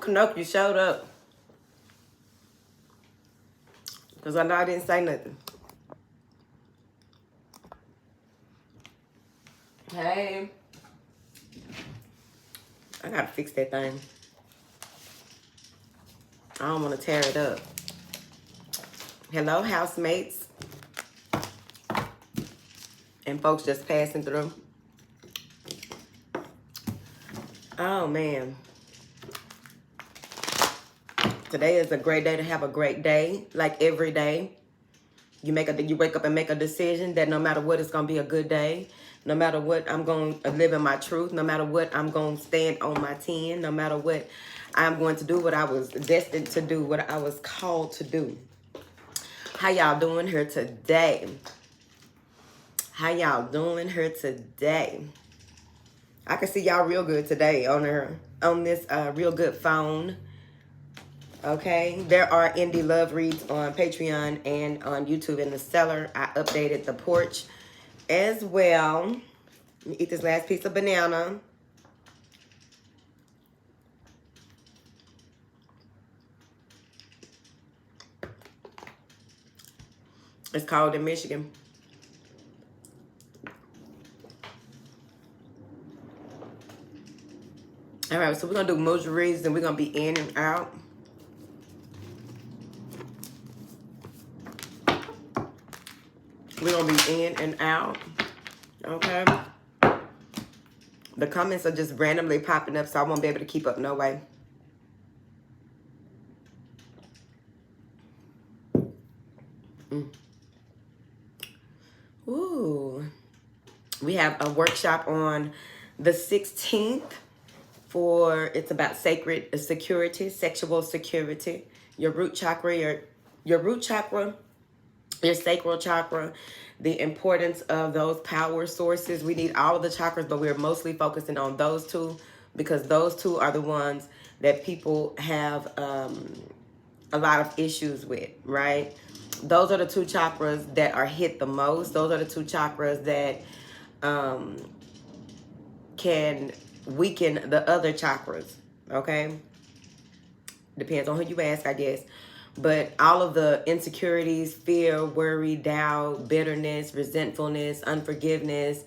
Nope, you showed up. Because I know I didn't say nothing. Hey. I gotta fix that thing. I don't want to tear it up. Hello, housemates. And folks just passing through. Oh, man. Today is a great day to have a great day. Like every day. You wake up and make a decision that no matter what, it's going to be a good day. No matter what, I'm going to live in my truth. No matter what, I'm going to stand on my 10. No matter what, I'm going to do what I was destined to do, what I was called to do. How y'all doing here today? How y'all doing here today? I can see y'all real good today on this real good phone. Okay, there are indie love reads on Patreon and on YouTube in the cellar. I updated the porch as well. Let me eat this last piece of banana. It's cold in Michigan. All right, so we're gonna do MUDRA reads and we're gonna be in and out. We're gonna be in and out. Okay. The comments are just randomly popping up, so I won't be able to keep up no way. Ooh. We have a workshop on the 16th for, it's about sacred security, sexual security, your root chakra, your root chakra, your sacral chakra, the importance of those power sources. We need all of the chakras, but we're mostly focusing on those two because those two are the ones that people have a lot of issues with, right? Those are the two chakras that are hit the most. Those are the two chakras that can weaken the other chakras, okay? Depends on who you ask, I guess. But all of the insecurities, fear, worry, doubt, bitterness, resentfulness, unforgiveness,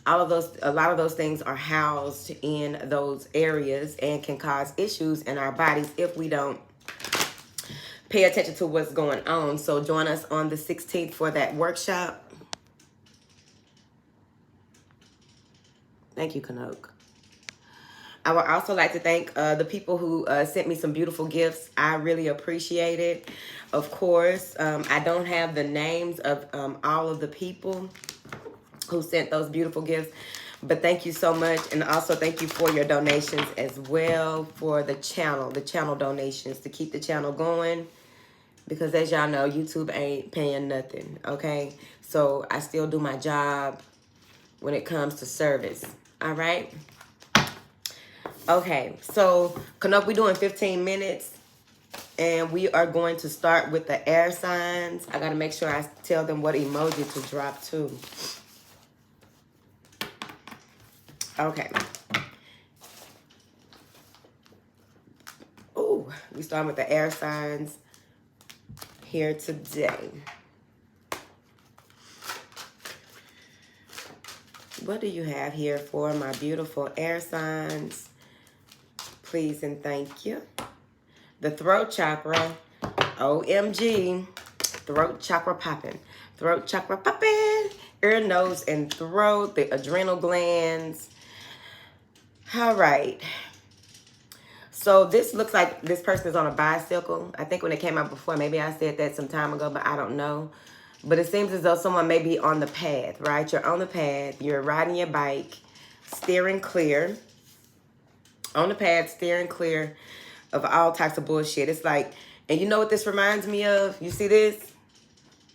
all of those, a lot of those things are housed in those areas and can cause issues in our bodies if we don't pay attention to what's going on. So join us on the 16th for that workshop. Thank you, Kanoke. I would also like to thank the people who sent me some beautiful gifts. I really appreciate it. Of course, I don't have the names of all of the people who sent those beautiful gifts, but thank you so much. And also thank you for your donations as well for the channel donations to keep the channel going. Because as y'all know, YouTube ain't paying nothing, okay? So I still do my job when it comes to service, all right? Okay, so Kanoke, we're doing 15 minutes, and we are going to start with the air signs. I got to make sure I tell them what emoji to drop too. Okay. Ooh, we starting with the air signs here today. What do you have here for my beautiful air signs? Please and thank you. The throat chakra, OMG, throat chakra popping. Throat chakra popping, ear, nose, and throat, the adrenal glands. All right. So this looks like this person is on a bicycle. I think when it came out before, maybe I said that some time ago, but I don't know. But it seems as though someone may be on the path, right? You're on the path. You're riding your bike, steering clear. On the path, steering clear of all types of bullshit. It's like, and you know what this reminds me of? You see this?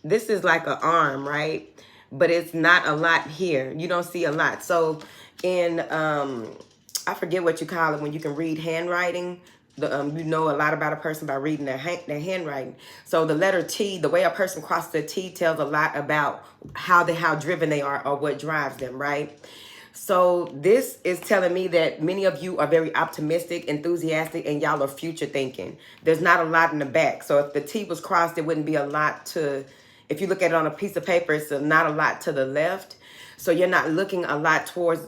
This is like an arm, right? But it's not a lot here. You don't see a lot. So in, I forget what you call it when you can read handwriting. You know a lot about a person by reading their handwriting. So the letter T, the way a person crosses the T tells a lot about how driven they are or what drives them, right? So this is telling me that many of you are very optimistic, enthusiastic, and y'all are future thinking. There's not a lot in the back. So if the T was crossed, it wouldn't be a lot to, if you look at it on a piece of paper, it's not a lot to the left. So you're not looking a lot towards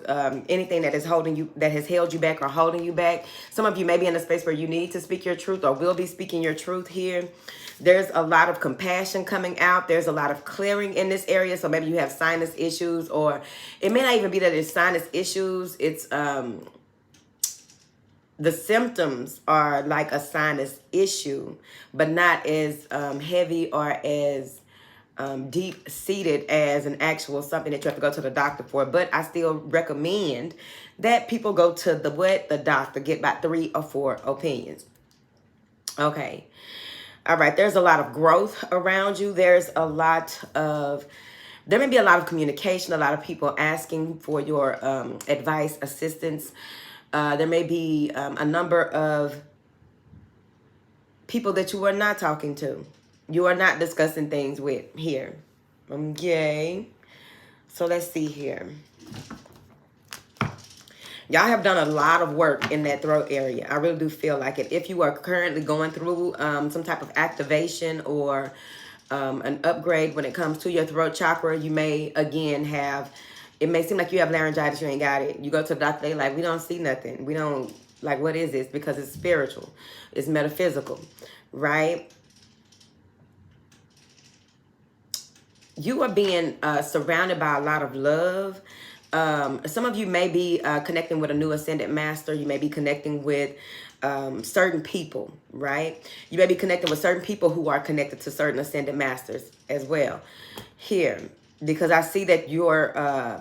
anything that is holding you, that has held you back or holding you back. Some of you may be in a space where you need to speak your truth or will be speaking your truth here. There's a lot of compassion coming out. There's a lot of clearing in this area. So maybe you have sinus issues, or it may not even be that it's sinus issues. It's the symptoms are like a sinus issue, but not as heavy or as deep-seated as an actual something that you have to go to the doctor for. But I still recommend that people go to the doctor, get about 3 or 4 opinions. Okay. All right, there's a lot of growth around you. There may be a lot of communication, a lot of people asking for your advice, assistance. There may be a number of people that you are not talking to. You are not discussing things with here. Okay. So let's see here. Y'all have done a lot of work in that throat area. I really do feel like it. If you are currently going through some type of activation or an upgrade when it comes to your throat chakra, you may, again, it may seem like you have laryngitis, you ain't got it. You go to the doctor, they like, we don't see nothing. We don't, like, what is this? Because it's spiritual. It's metaphysical, right? You are being surrounded by a lot of love. Some of you may be connecting with a new ascended master. You may be connecting with certain people, right? You may be connecting with certain people who are connected to certain ascended masters as well. Here, because I see that your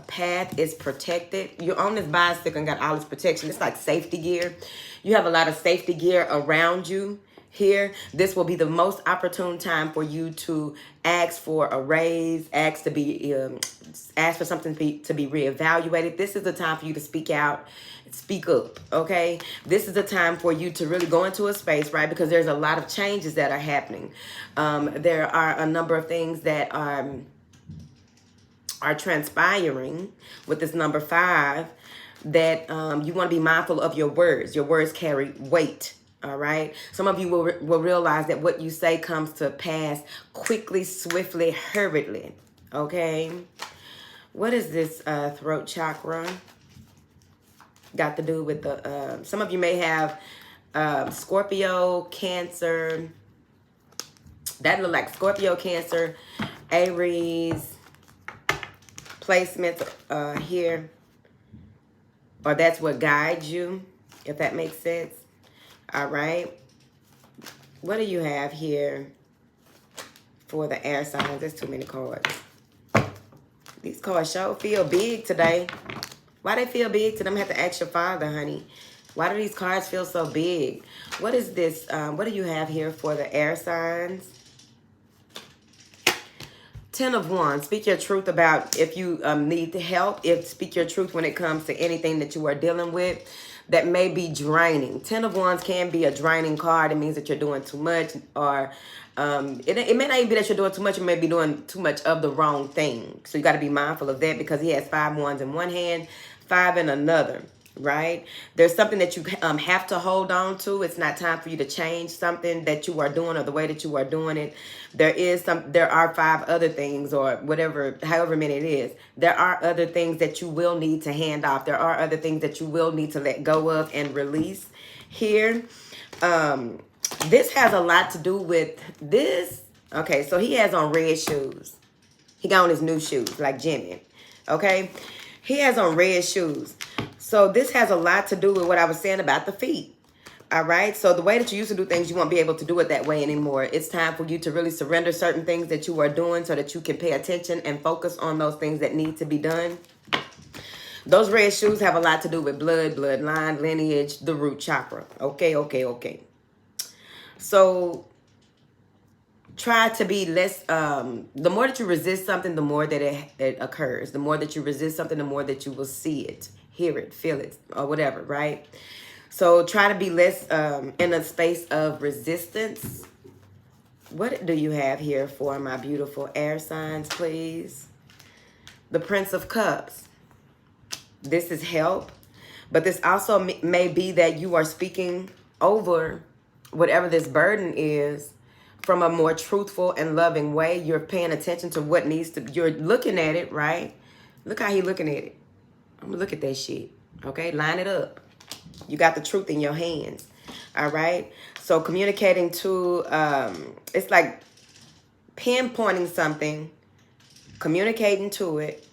path is protected. You're on this bicycle and got all this protection. It's like safety gear. You have a lot of safety gear around you. Here, this will be the most opportune time for you to ask for a raise, ask for something to be reevaluated. This is the time for you to speak out, speak up, okay? This is the time for you to really go into a space, right? Because there's a lot of changes that are happening. There are a number of things that are transpiring with this number 5 that you want to be mindful of your words. Your words carry weight. All right. Some of you will realize that what you say comes to pass quickly, swiftly, hurriedly. Okay. What is this throat chakra? Got to do with the, some of you may have Scorpio, Cancer. That look like Scorpio, Cancer, Aries placements here. Or that's what guides you, if that makes sense. All right. What do you have here for the air signs? There's too many cards. These cards sure feel big today. Why they feel big today? I'm going to have to ask your father, honey. Why do these cards feel so big? What is this? What do you have here for the air signs? 10 of Wands. Speak your truth about if you need help. Speak your truth when it comes to anything that you are dealing with that may be draining. 10 of Wands can be a draining card. It means that you're doing too much, or it may not even be that you're doing too much. You may be doing too much of the wrong thing. So you got to be mindful of that, because he has 5 wands in one hand, 5 in another, right? There's something that you have to hold on to. It's not time for you to change something that you are doing or the way that you are doing it. There are 5 other things, or whatever, however many it is. There are other things that you will need to hand off. There are other things that you will need to let go of and release here. This has a lot to do with this. Okay, so he has on red shoes. He got on his new shoes, like Jimmy. Okay, he has on red shoes. So this has a lot to do with what I was saying about the feet. All right. So the way that you used to do things, you won't be able to do it that way anymore. It's time for you to really surrender certain things that you are doing so that you can pay attention and focus on those things that need to be done. Those red shoes have a lot to do with blood, bloodline, lineage, the root chakra. Okay. So try to be less, the more that you resist something, the more that it occurs. The more that you resist something, the more that you will see it, hear it, feel it, or whatever, right? So try to be less in a space of resistance. What do you have here for my beautiful air signs, please? The Prince of Cups. This is help. But this also may be that you are speaking over whatever this burden is from a more truthful and loving way. You're paying attention to what needs to, you're looking at it, right? Look how he looking at it. I'm gonna look at that shit. Okay, line it up. You got the truth in your hands. All right. So communicating to, it's like pinpointing something, communicating to it.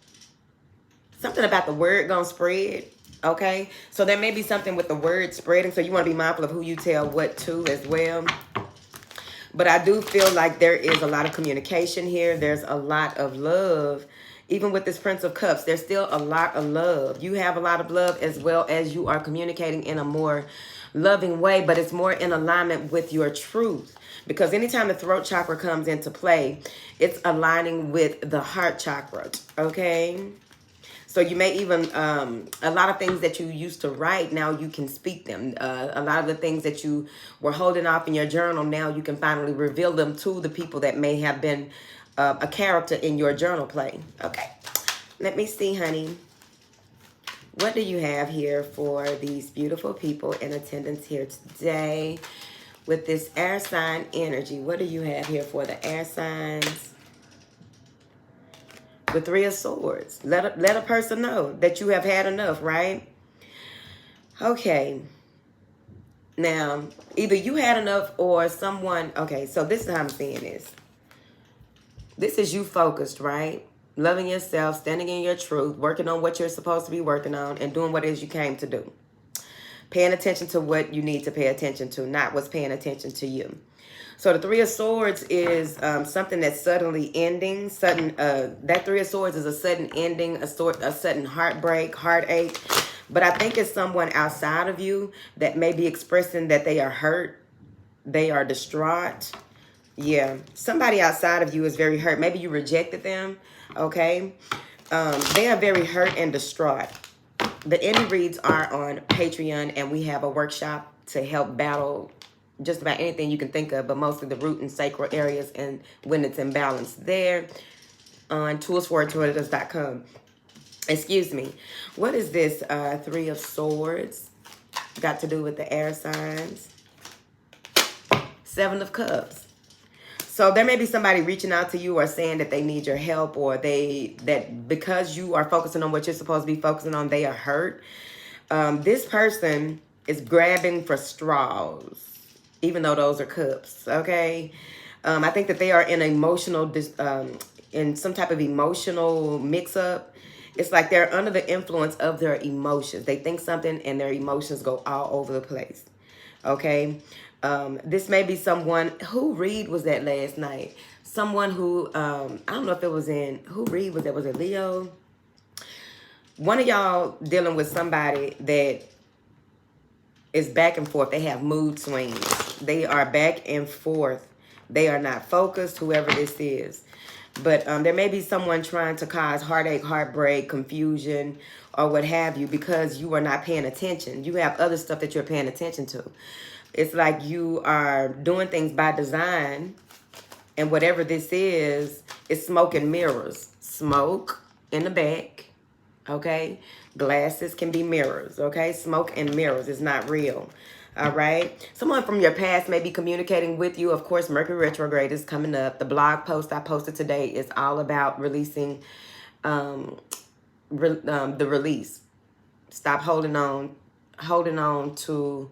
Something about the word gonna spread. Okay. So there may be something with the word spreading. So you want to be mindful of who you tell what to as well. But I do feel like there is a lot of communication here. There's a lot of love. Even with this Prince of Cups, there's still a lot of love. You have a lot of love as well as you are communicating in a more loving way, but it's more in alignment with your truth. Because anytime the throat chakra comes into play, it's aligning with the heart chakra, okay? So you may even, a lot of things that you used to write, now you can speak them. A lot of the things that you were holding off in your journal, now you can finally reveal them to the people that may have been a character in your journal play. Okay, let me see, honey. What do you have here for these beautiful people in attendance here today with this air sign energy? What do you have here for the air signs? The Three of Swords. Let a person know that you have had enough, right? Okay. Now, either you had enough or someone... Okay, so this is how I'm seeing this. This is you focused, right? Loving yourself, standing in your truth, working on what you're supposed to be working on, and doing what it is you came to do. Paying attention to what you need to pay attention to, not what's paying attention to you. So the Three of Swords is something that's suddenly ending. That Three of Swords is a sudden ending, a sudden heartbreak, heartache. But I think it's someone outside of you that may be expressing that they are hurt, they are distraught. Yeah, somebody outside of you is very hurt. Maybe you rejected them, okay? They are very hurt and distraught. The indie reads are on Patreon, and we have a workshop to help battle just about anything you can think of, but mostly the root and sacral areas and when it's imbalanced there on toolsforintuitives.com. Excuse me. What is this Three of Swords got to do with the air signs? Seven of Cups. So there may be somebody reaching out to you or saying that they need your help, or that because you are focusing on what you're supposed to be focusing on, they are hurt. This person is grabbing for straws, even though those are cups, okay? I think that they are in in some type of emotional mix-up. It's like they're under the influence of their emotions. They think something and their emotions go all over the place, okay? This may be someone, who read was that last night? Someone who, I don't know if it was who read was that? Was it Leo? One of y'all dealing with somebody that is back and forth. They have mood swings. They are back and forth. They are not focused, whoever this is. But there may be someone trying to cause heartache, heartbreak, confusion, or what have you, because you are not paying attention. You have other stuff that you're paying attention to. It's like you are doing things by design, and whatever this is smoke and mirrors. Smoke in the back, okay? Glasses can be mirrors, okay? Smoke and mirrors is not real, all right? Someone from your past may be communicating with you. Of course, Mercury retrograde is coming up. The blog post I posted today is all about releasing the release. Stop holding on to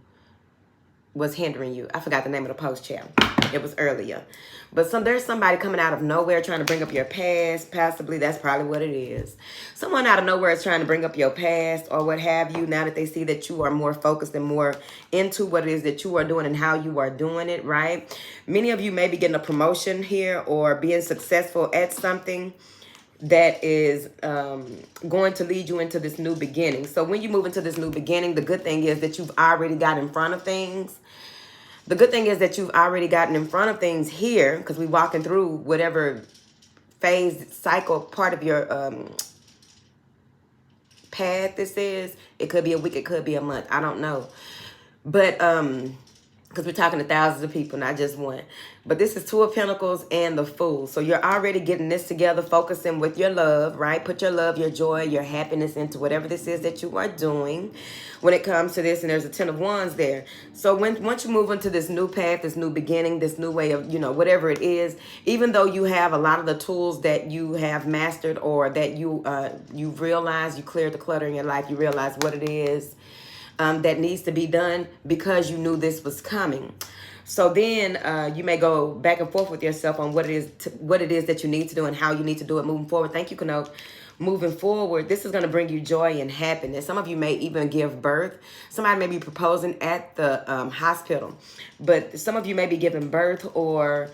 what's hindering you. I forgot the name of the post, child. It was earlier. But there's somebody coming out of nowhere trying to bring up your past. Possibly that's probably what it is. Someone out of nowhere is trying to bring up your past or what have you, now that they see that you are more focused and more into what it is that you are doing and how you are doing it, right? Many of you may be getting a promotion here or being successful at something that is going to lead you into this new beginning. So when you move into this new beginning, the good thing is that you've already got in front of things. The good thing is that you've already gotten in front of things here, because we're walking through whatever phase, cycle, part of your path this is. It could be a week, it could be a month. I don't know. But because we're talking to thousands of people, not just one. But this is Two of Pentacles and the Fool. So you're already getting this together, focusing with your love, right? Put your love, your joy, your happiness into whatever this is that you are doing when it comes to this. And there's a 10 of Wands there. So once you move into this new path, this new beginning, this new way of, you know, whatever it is, even though you have a lot of the tools that you have mastered, or that you realize you cleared the clutter in your life, you realize what it is that needs to be done because you knew this was coming. So then you may go back and forth with yourself on what it is that you need to do and how you need to do it moving forward. Thank you, Kano. Moving forward, this is going to bring you joy and happiness. Some of you may even give birth. Somebody may be proposing at the hospital, but some of you may be giving birth or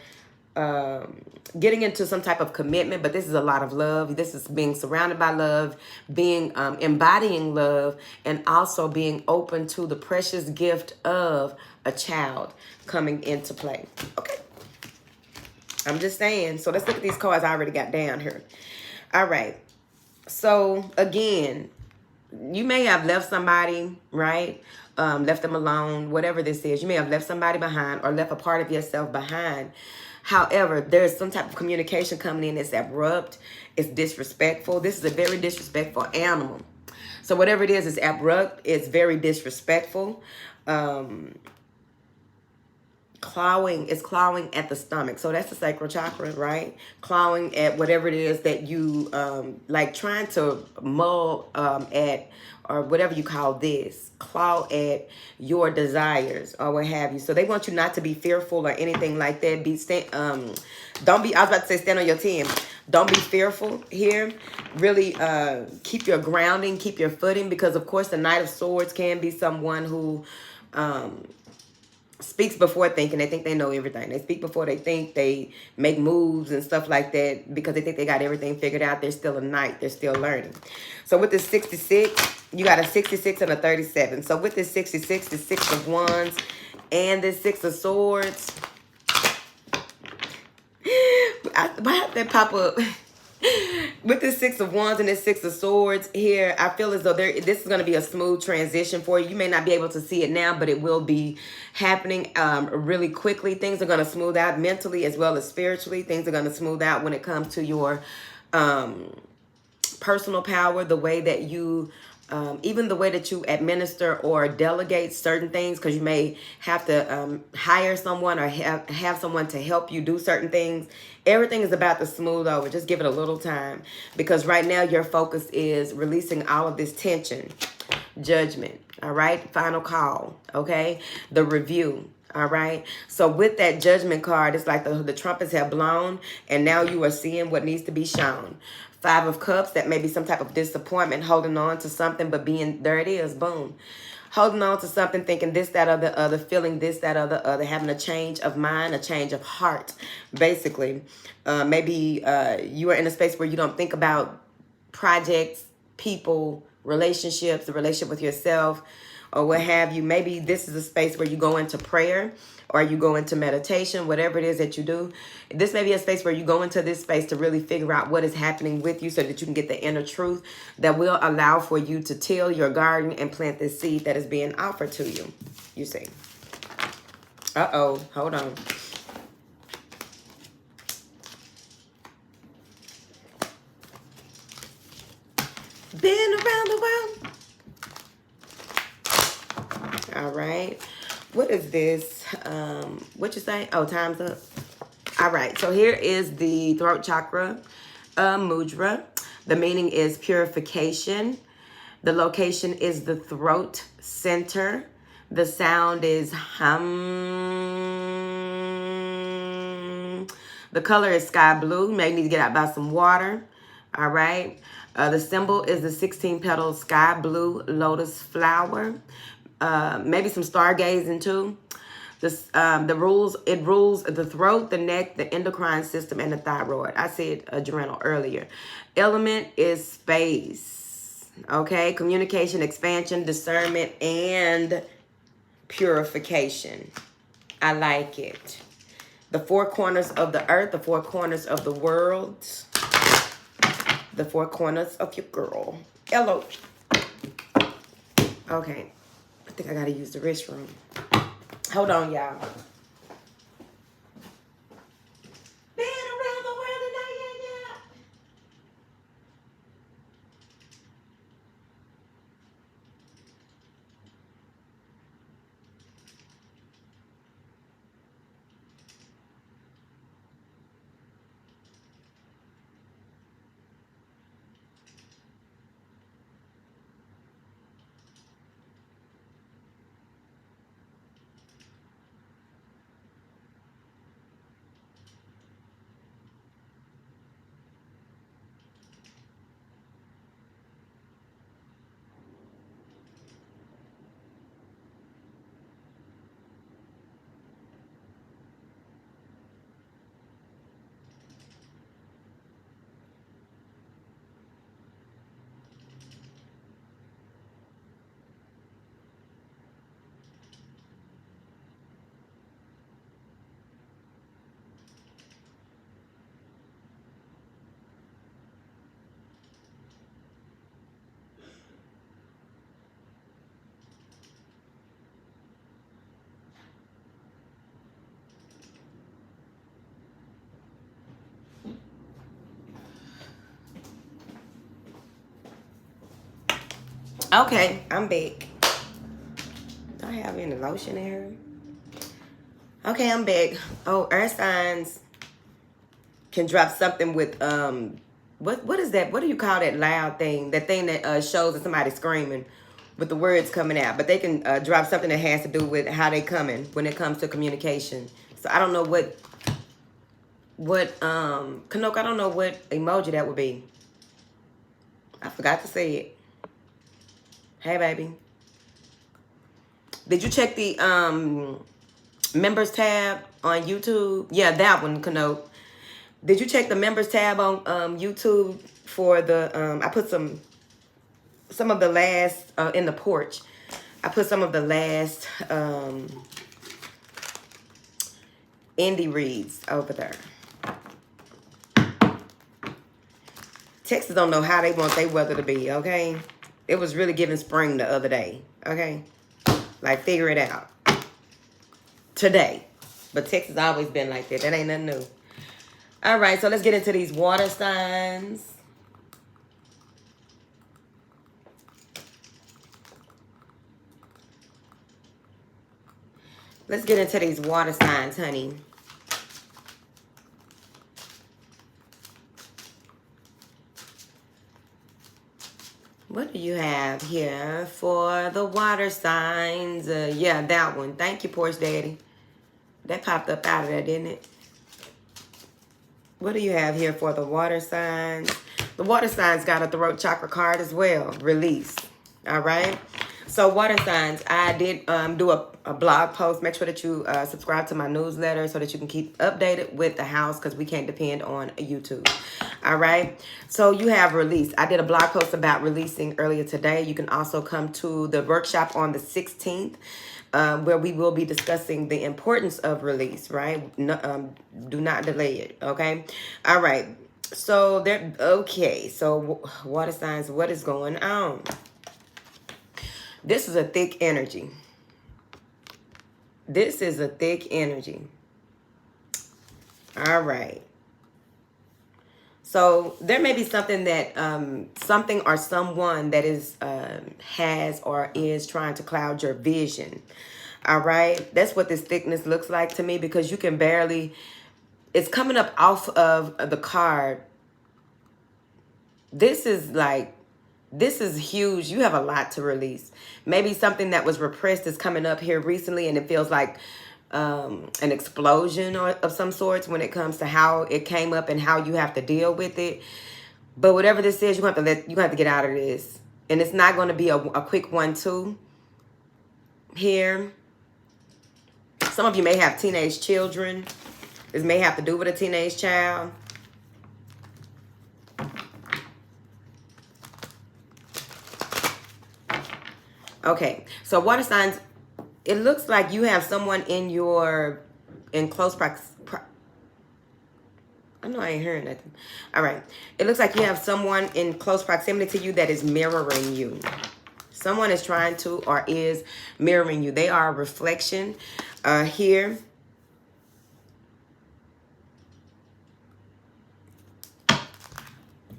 getting into some type of commitment. But this is a lot of love. This is being surrounded by love, being embodying love, and also being open to the precious gift of a child coming into play. Okay, I'm just saying. So let's look at these cards I already got down here. All right, so again, you may have left somebody, right? Left them alone, whatever this is. You may have left somebody behind or left a part of yourself behind. However, there's some type of communication coming in. It's abrupt. It's disrespectful. This is a very disrespectful animal. So whatever it is abrupt. It's very disrespectful. Clawing is clawing at the stomach. So that's the sacral chakra, right? Clawing at whatever it is that you like, trying to mull at, or whatever you call this, claw at your desires or what have you. So they want you not to be fearful or anything like that. Don't be, I was about to say stand on your 10. Don't be fearful here. Really keep your grounding, keep your footing, because of course the Knight of Swords can be someone who speaks before thinking. They think they know everything. They speak before they think. They make moves and stuff like that because they think they got everything figured out. They're still a knight. They're still learning. So with this 66, you got a 66 and a 37. So with this 66, the 6 of Wands and this 6 of Swords, why did that pop up? With this 6 of Wands and this 6 of Swords here, I feel as though this is going to be a smooth transition for you. You may not be able to see it now, but it will be happening really quickly. Things are going to smooth out mentally as well as spiritually. Things are going to smooth out when it comes to your personal power, the way that you, even the way that you administer or delegate certain things, because you may have to hire someone or have someone to help you do certain things. Everything is about to smooth over. Just give it a little time, because right now your focus is releasing all of this tension, judgment, all right? Final call, okay? The review, all right? So with that Judgment card, it's like the trumpets have blown, and now you are seeing what needs to be shown. 5 of Cups, that may be some type of disappointment, holding on to something, but being, there it is, boom. Holding on to something, thinking this, that, or the other, feeling this, that, or the other, having a change of mind, a change of heart, basically. Maybe you are in a space where you don't think about projects, people, relationships, the relationship with yourself, or what have you. Maybe this is a space where you go into prayer or you go into meditation, whatever it is that you do. This may be a space where you go into this space to really figure out what is happening with you so that you can get the inner truth that will allow for you to till your garden and plant this seed that is being offered to you, you see. Uh-oh, hold on. Been around the world. All right. What is this? What you say? Oh, time's up. All right. So here is the throat chakra, MUDRA. The meaning is purification. The location is the throat center. The sound is hum. The color is sky blue. You may need to get out by some water. All right. The symbol is the 16 petal sky blue lotus flower. Maybe some stargazing too. This, it rules the throat, the neck, the endocrine system, and the thyroid. I said adrenal earlier. Element is space. Okay, communication, expansion, discernment, and purification. I like it. The 4 corners of the earth, the 4 corners of the world, the 4 corners of your girl. Hello. Okay. I think I gotta use the restroom. Hold on, y'all. Been around the world tonight, yeah, yeah. Okay, I'm back. Do I have any lotion in here? Okay, I'm back. Oh, earth signs can drop something with what is that? What do you call that loud thing? That thing that shows that somebody's screaming with the words coming out. But they can drop something that has to do with how they coming when it comes to communication. So I don't know what Kanok, I don't know what emoji that would be. I forgot to say it. Hey baby. Did you check the members tab on YouTube? Yeah, that one, Kanok. Did you check the members tab on YouTube for the I put some of the last in the porch. I put some of the last indie reads over there. Texas don't know how they want their weather to be, okay? It was really giving spring the other day, okay? Like, figure it out. Today. But Texas always been like that. That ain't nothing new. All right, so let's get into these water signs. Let's get into these water signs, honey. What do you have here for the water signs? Yeah, that one. Thank you, Porsche Daddy. That popped up out of there, didn't it? What do you have here for the water signs? The water signs got a throat chakra card as well. Release. All right. So water signs, I did do a blog post. Make sure that you subscribe to my newsletter so that you can keep updated with the house because we can't depend on YouTube. All right. So you have release. I did a blog post about releasing earlier today. You can also come to the workshop on the 16th. Where we will be discussing the importance of release, right? No, do not delay it, okay? All right. So there. Okay. So water signs, what is going on? This is a thick energy. This is a thick energy. All right. So there may be something that something or someone that is has or is trying to cloud your vision. All right. That's what this thickness looks like to me because you can barely. It's coming up off of the card. This is huge. You have a lot to release. Maybe something that was repressed is coming up here recently, and it feels like an explosion of some sorts when it comes to how it came up and how you have to deal with it. But whatever this is, you have to get out of this, and it's not going to be a quick one too. Here, some of you may have teenage children. This may have to do with a teenage child. Okay, so water signs, it looks like you have someone in close proximity. I know I ain't hearing nothing. All right. It looks like you have someone in close proximity to you that is mirroring you. Someone is trying to or is mirroring you. They are a reflection Here,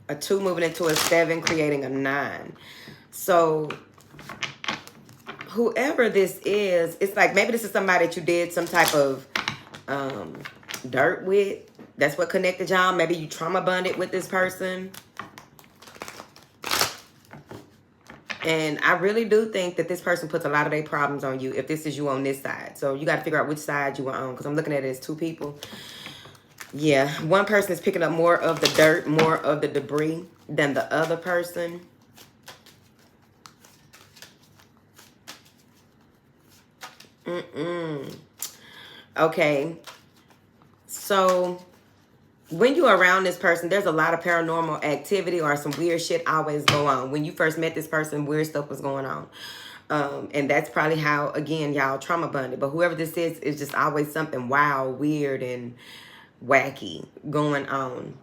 a 2 moving into a 7, creating a 9. So whoever this is, it's like maybe this is somebody that you did some type of dirt with. That's what connected y'all. Maybe you trauma bonded with this person. And I really do think that this person puts a lot of their problems on you if this is you on this side. So you got to figure out which side you are on, because I'm looking at it as 2 people. Yeah, one person is picking up more of the dirt, more of the debris than the other person. Okay. So when you're around this person, there's a lot of paranormal activity or some weird shit always go on. When you first met this person, weird stuff was going on. And that's probably how, again, y'all trauma bonded. But whoever this is just always something wild, weird, and wacky going on.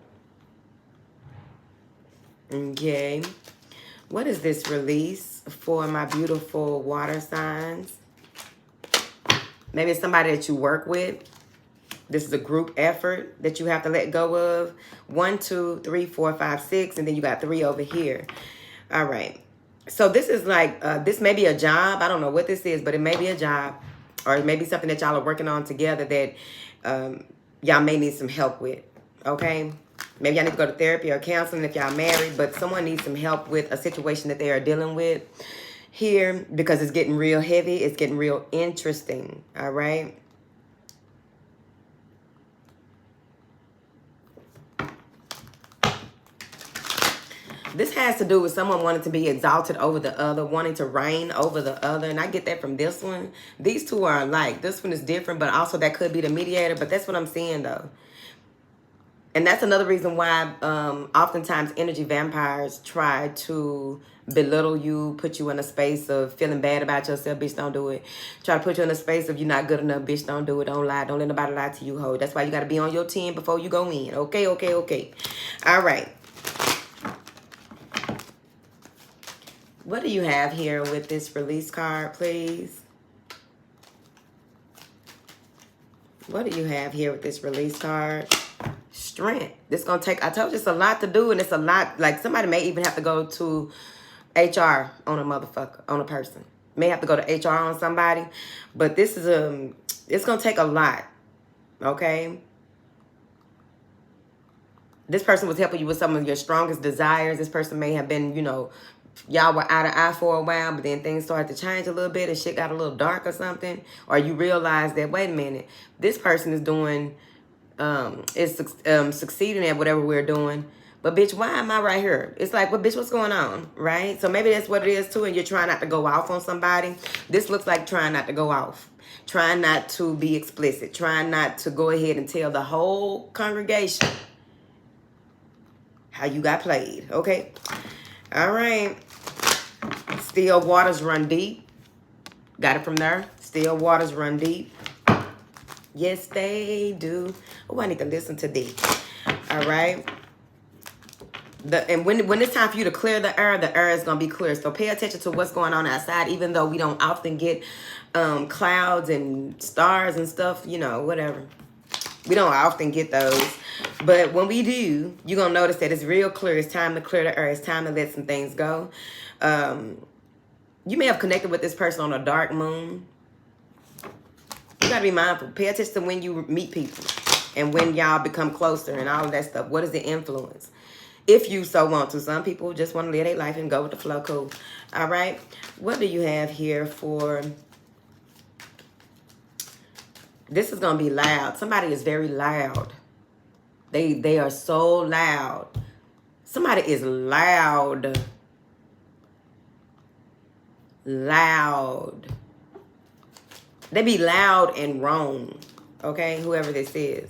Okay. What is this release for my beautiful water signs? Maybe it's somebody that you work with. This is a group effort that you have to let go of. 1, 2, 3, 4, 5, 6. And then you got 3 over here. All right. So this is like, this may be a job. I don't know what this is, but it may be a job. Or it may be something that y'all are working on together that y'all may need some help with. Okay. Maybe y'all need to go to therapy or counseling if y'all married. But someone needs some help with a situation that they are dealing with here, because it's getting real heavy. It's getting real interesting. All right. This has to do with someone wanting to be exalted over the other, wanting to reign over the other. And I get that from this one. These two are alike. This one is different, but also that could be the mediator. But that's what I'm seeing, though. And that's another reason why oftentimes energy vampires try to belittle you, put you in a space of feeling bad about yourself. Bitch, don't do it. Try to put you in a space of you're not good enough. Bitch, don't do it. Don't lie. Don't let nobody lie to you, ho. That's why you got to be on your team before you go in. Okay, okay, okay. All right. What do you have here with this release card, please? What do you have here with this release card? Strength. This gonna take, I told you it's a lot to do, and it's a lot, like somebody may even have to go to HR on a motherfucker, on a person. May have to go to HR on somebody. But this is it's gonna take a lot. Okay? This person was helping you with some of your strongest desires. This person may have been, you know, y'all were out of eye for a while, but then things started to change a little bit and shit got a little dark or something. Or you realize that, wait a minute, this person is doing, succeeding at whatever we're doing. But bitch, why am I right here? It's like, well, bitch, what's going on, right? So maybe that's what it is too, and you're trying not to go off on somebody. This looks like trying not to go off. Trying not to be explicit. Trying not to go ahead and tell the whole congregation how you got played, okay? All right. Still waters run deep. Got it from there. Still waters run deep. Yes, they do. Oh, I need to listen to these. All right. And when it's time for you to clear the air is going to be clear. So pay attention to what's going on outside, even though we don't often get clouds and stars and stuff, you know, whatever. We don't often get those. But when we do, you're going to notice that it's real clear. It's time to clear the air. It's time to let some things go. You may have connected with this person on a dark moon. You got to be mindful. Pay attention to when you meet people and when y'all become closer and all of that stuff. What is the influence? If you so want to. Some people just want to live their life and go with the flow. Cool. All right. What do you have here for... This is going to be loud. Somebody is very loud. They are so loud. Somebody is loud. Loud. They be loud and wrong. Okay? Whoever this is.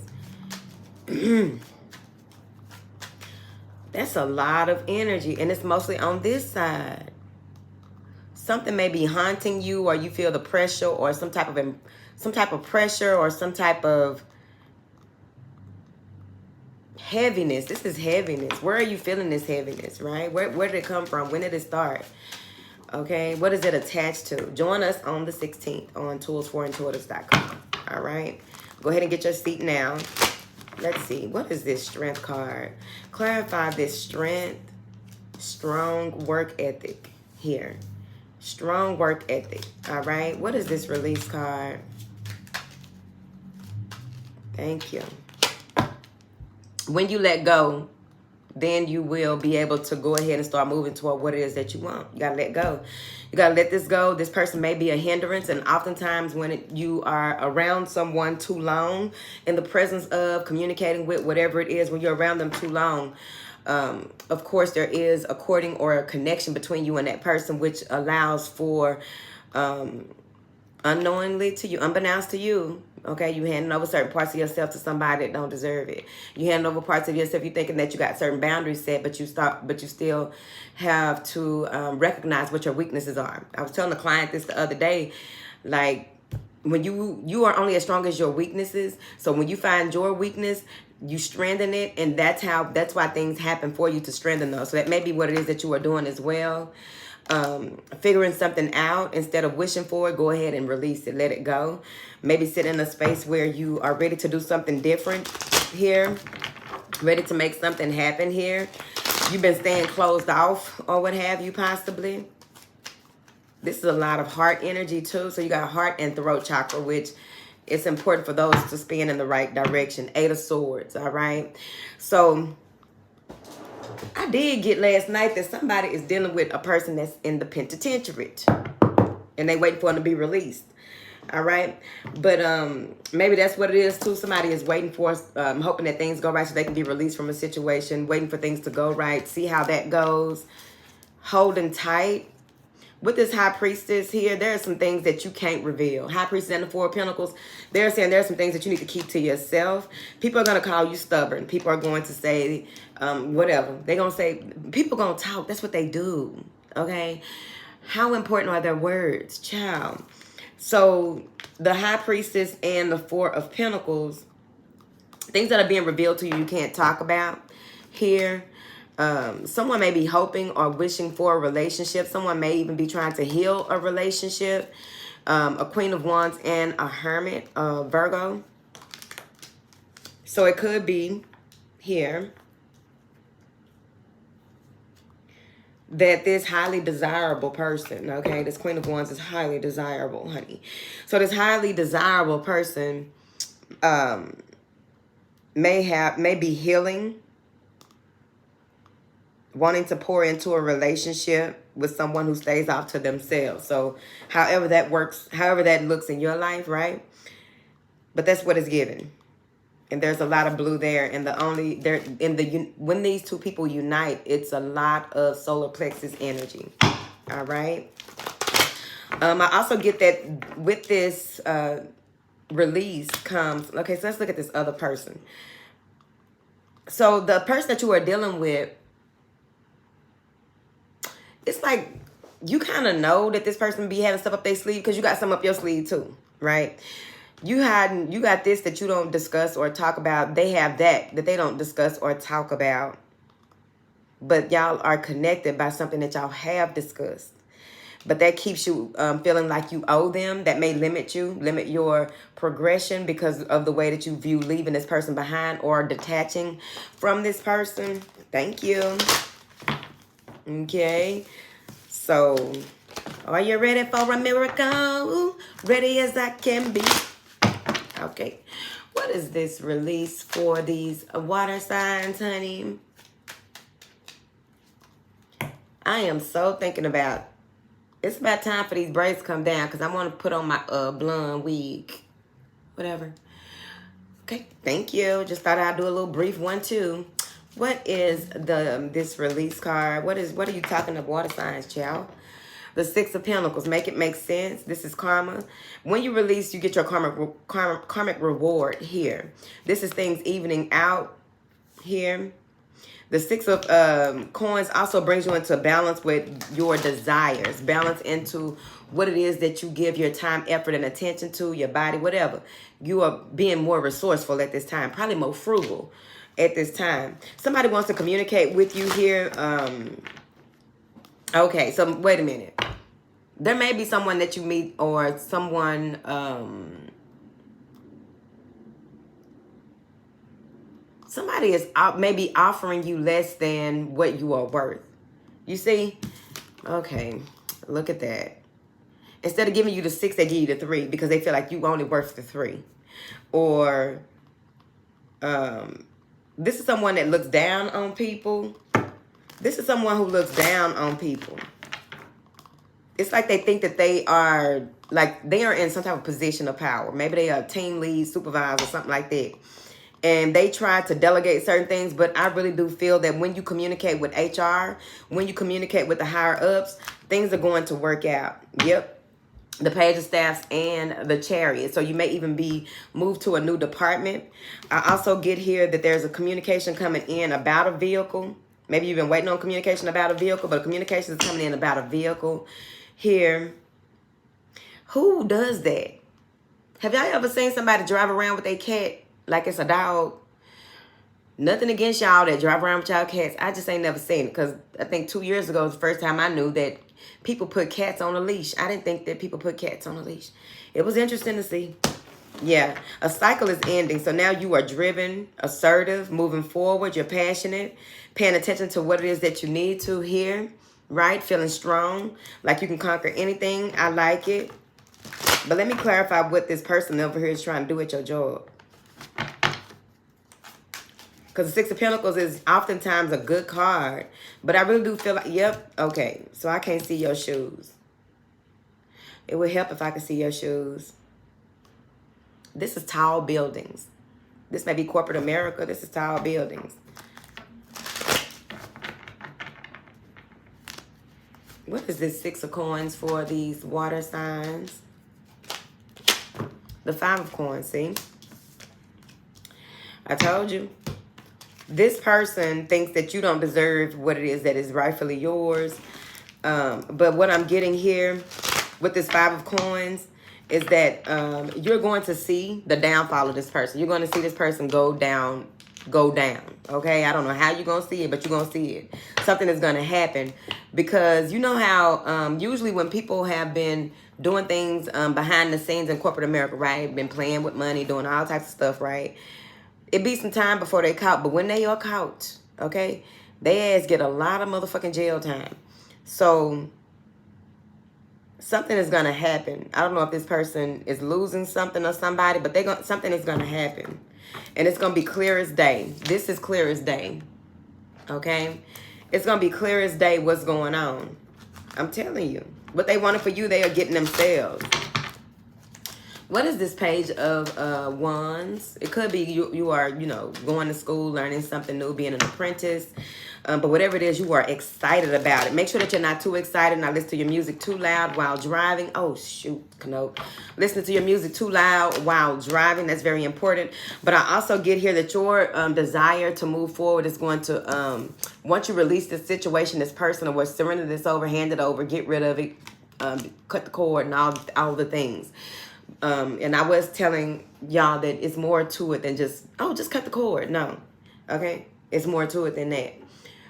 That's a lot of energy. And it's mostly on this side. Something may be haunting you, or you feel the pressure, or some type of pressure, or some type of heaviness. This is heaviness. Where are you feeling this heaviness, right? Where did it come from? When did it start? Okay, what is it attached to? Join us on the 16th on toolsforintuitives.com. All right, go ahead and get your seat now. Let's see, what is this strength card? Clarify this strength, strong work ethic here. Strong work ethic. All right, what is this release card? Thank you. When you let go, then you will be able to go ahead and start moving toward what it is that you want. You got to let go. You got to let this go. This person may be a hindrance. And oftentimes when you are around someone too long, in the presence of communicating with whatever it is, when you're around them too long, of course, there is a courting or a connection between you and that person, which allows for unknowingly to you, unbeknownst to you, okay, you handing over certain parts of yourself to somebody that don't deserve it. You hand over parts of yourself, you thinking that you got certain boundaries set, but you still have to recognize what your weaknesses are. I was telling a client this the other day, like, when you are only as strong as your weaknesses. So when you find your weakness, you strengthen it, and that's why things happen for you, to strengthen those. So that may be what it is that you are doing as well. Figuring something out instead of wishing for it, go ahead and release it, let it go. Maybe sit in a space where you are ready to do something different here, ready to make something happen here. You've been staying closed off or what have you, possibly. This is a lot of heart energy too. So you got heart and throat chakra, which it's important for those to spin in the right direction. 8 of Swords, all right? So I did get last night that somebody is dealing with a person that's in the penitentiary and they waiting for them to be released. All right. But maybe that's what it is too. Somebody is waiting for us, hoping that things go right so they can be released from a situation, waiting for things to go right. See how that goes. Holding tight. With this High Priestess here, there are some things that you can't reveal. High Priestess and the Four of Pentacles, they're saying there are some things that you need to keep to yourself. People are going to call you stubborn. People are going to say whatever. They're going to say, people are going to talk. That's what they do. Okay? How important are their words? Child. So the High Priestess and the Four of Pentacles, things that are being revealed to you, you can't talk about here. Someone may be hoping or wishing for a relationship. Someone may even be trying to heal a relationship. A Queen of Wands and a Hermit, Virgo. So it could be here that this highly desirable person, okay, this Queen of Wands is highly desirable, honey. So this highly desirable person may be healing, wanting to pour into a relationship with someone who stays off to themselves. So however that works, however that looks in your life, right? But that's what it's given. And there's a lot of blue there. And when these two people unite, it's a lot of solar plexus energy. All right. I also get that with this release comes, okay, so let's look at this other person. So the person that you are dealing with, it's like you kind of know that this person be having stuff up their sleeve because you got some up your sleeve too, right? You got this that you don't discuss or talk about. They have that they don't discuss or talk about. But y'all are connected by something that y'all have discussed. But that keeps you feeling like you owe them. That may limit your progression because of the way that you view leaving this person behind or detaching from this person. Thank you. Okay, so are you ready for a miracle? Ready as I can be. Okay, what is this release for these water signs, honey? I am so thinking about, it's about time for these braids to come down because I want to put on my blonde wig. Whatever. Okay, thank you. Just thought I'd do a little brief one too. What is this release card? What are you talking of, water signs, child? The Six of Pentacles. Make it make sense. This is karma. When you release, you get your karmic reward here. This is things evening out here. The Six of Coins also brings you into balance with your desires. Balance into what it is that you give your time, effort, and attention to, your body, whatever. You are being more resourceful at this time. Probably more frugal at this time. Somebody wants to communicate with you here. Okay, so wait a minute. there may be someone that you meet or someone, somebody is maybe offering you less than what you are worth. You see? Okay, look at that. Instead of giving you the 6, they give you the 3 because they feel like you only worth the 3. Or this is someone that looks down on people. This is someone who looks down on people. It's like they think that they are, like, they are in some type of position of power. Maybe they are a team lead, supervisor, or something like that. And they try to delegate certain things, but I really do feel that when you communicate with HR, when you communicate with the higher ups, things are going to work out. Yep. The Page of Staffs and the Chariot. So you may even be moved to a new department. I also get here that there's a communication coming in about a vehicle. Maybe you've been waiting on communication about a vehicle, but communication is coming in about a vehicle here. Who does that? Have y'all ever seen somebody drive around with a cat like it's a dog? Nothing against y'all that drive around with y'all cats. I just ain't never seen it, because I think 2 years ago was the first time I knew that people put cats on a leash. I didn't think that people put cats on a leash. It was interesting to see. Yeah, a cycle is ending. So now you are driven, assertive, moving forward. You're passionate, paying attention to what it is that you need to hear, right? Feeling strong, like you can conquer anything. I like it. But let me clarify what this person over here is trying to do at your job. Because the 6 of Pentacles is oftentimes a good card. But I really do feel like, yep, okay. So I can't see your shoes. It would help if I could see your shoes. This is tall buildings. This may be corporate America. This is tall buildings. What is this 6 of Coins for these water signs? The 5 of Coins, see? I told you. This person thinks that you don't deserve what it is that is rightfully yours. But what I'm getting here with this 5 of Coins is that you're going to see the downfall of this person. You're going to see this person go down. Okay? I don't know how you're going to see it, but you're going to see it. Something is going to happen. Because you know how usually when people have been doing things behind the scenes in corporate America, right? Been playing with money, doing all types of stuff, right? It be some time before they caught, but when they are caught, okay, they ass get a lot of motherfucking jail time. So something is gonna happen. I don't know if this person is losing something or somebody, but something is gonna happen, and it's gonna be clear as day. This is clear as day, okay? It's gonna be clear as day what's going on. I'm telling you, what they wanted for you, they are getting themselves. What is this Page of Wands? It could be you are, you know, going to school, learning something new, being an apprentice. But whatever it is, you are excited about it. Make sure that you're not too excited, not listen to your music too loud while driving. Oh, shoot, Knope. Listening to your music too loud while driving, that's very important. But I also get here that your desire to move forward is going to, once you release this situation, this person, or surrender this over, hand it over, get rid of it, cut the cord and all the things. And I was telling y'all that it's more to it than just cut the cord. No. Okay? It's more to it than that.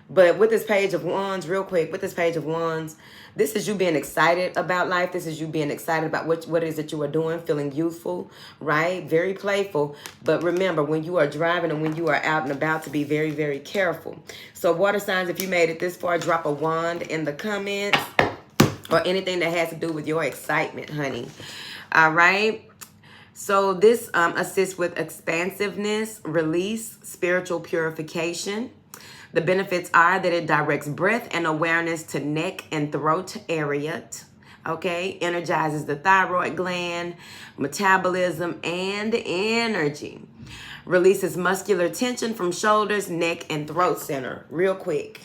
But with this Page of Wands, real quick, with this Page of Wands, this is you being excited about life. This is you being excited about what it is that you are doing, feeling youthful, right? Very playful. But remember, when you are driving and when you are out and about, to be very, very careful. So water signs, if you made it this far, drop a wand in the comments or anything that has to do with your excitement, honey. All right. So this assists with expansiveness, release, spiritual purification. The benefits are that it directs breath and awareness to neck and throat area. Okay. Energizes the thyroid gland, metabolism, and energy. Releases muscular tension from shoulders, neck, and throat center. Real quick.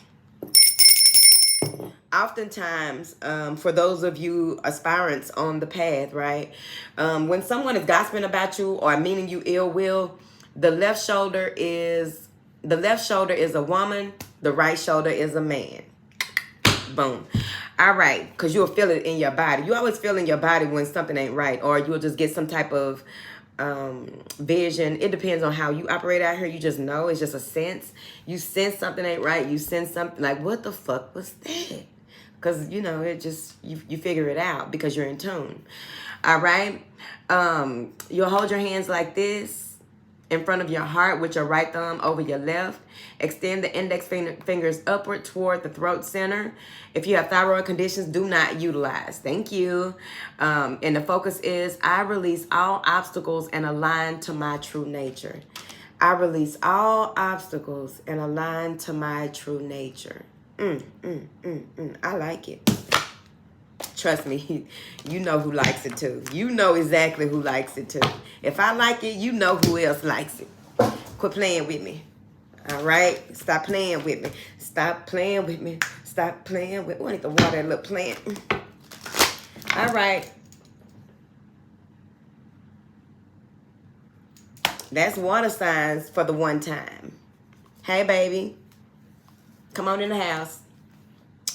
Oftentimes, for those of you aspirants on the path, right? When someone is gossiping about you or meaning you ill will, the left shoulder is a woman, the right shoulder is a man. Boom. All right, because you'll feel it in your body. You always feel in your body when something ain't right, or you'll just get some type of vision. It depends on how you operate out here. You just know. It's just a sense. You sense something ain't right. You sense something like, what the fuck was that? because, you know, it just, you figure it out because you're in tune. All right? You'll hold your hands like this in front of your heart with your right thumb over your left. Extend the index fingers upward toward the throat center. If you have thyroid conditions, do not utilize. Thank you. And the focus is, I release all obstacles and align to my true nature. I release all obstacles and align to my true nature. I like it. Trust me, you know who likes it too. You know exactly who likes it too. If I like it, you know who else likes it. Quit playing with me. All right? Stop playing with me. Stop playing with me. Stop playing with me. I need to water that little plant. All right. That's water signs for the one time. Hey, baby. Come on in the house.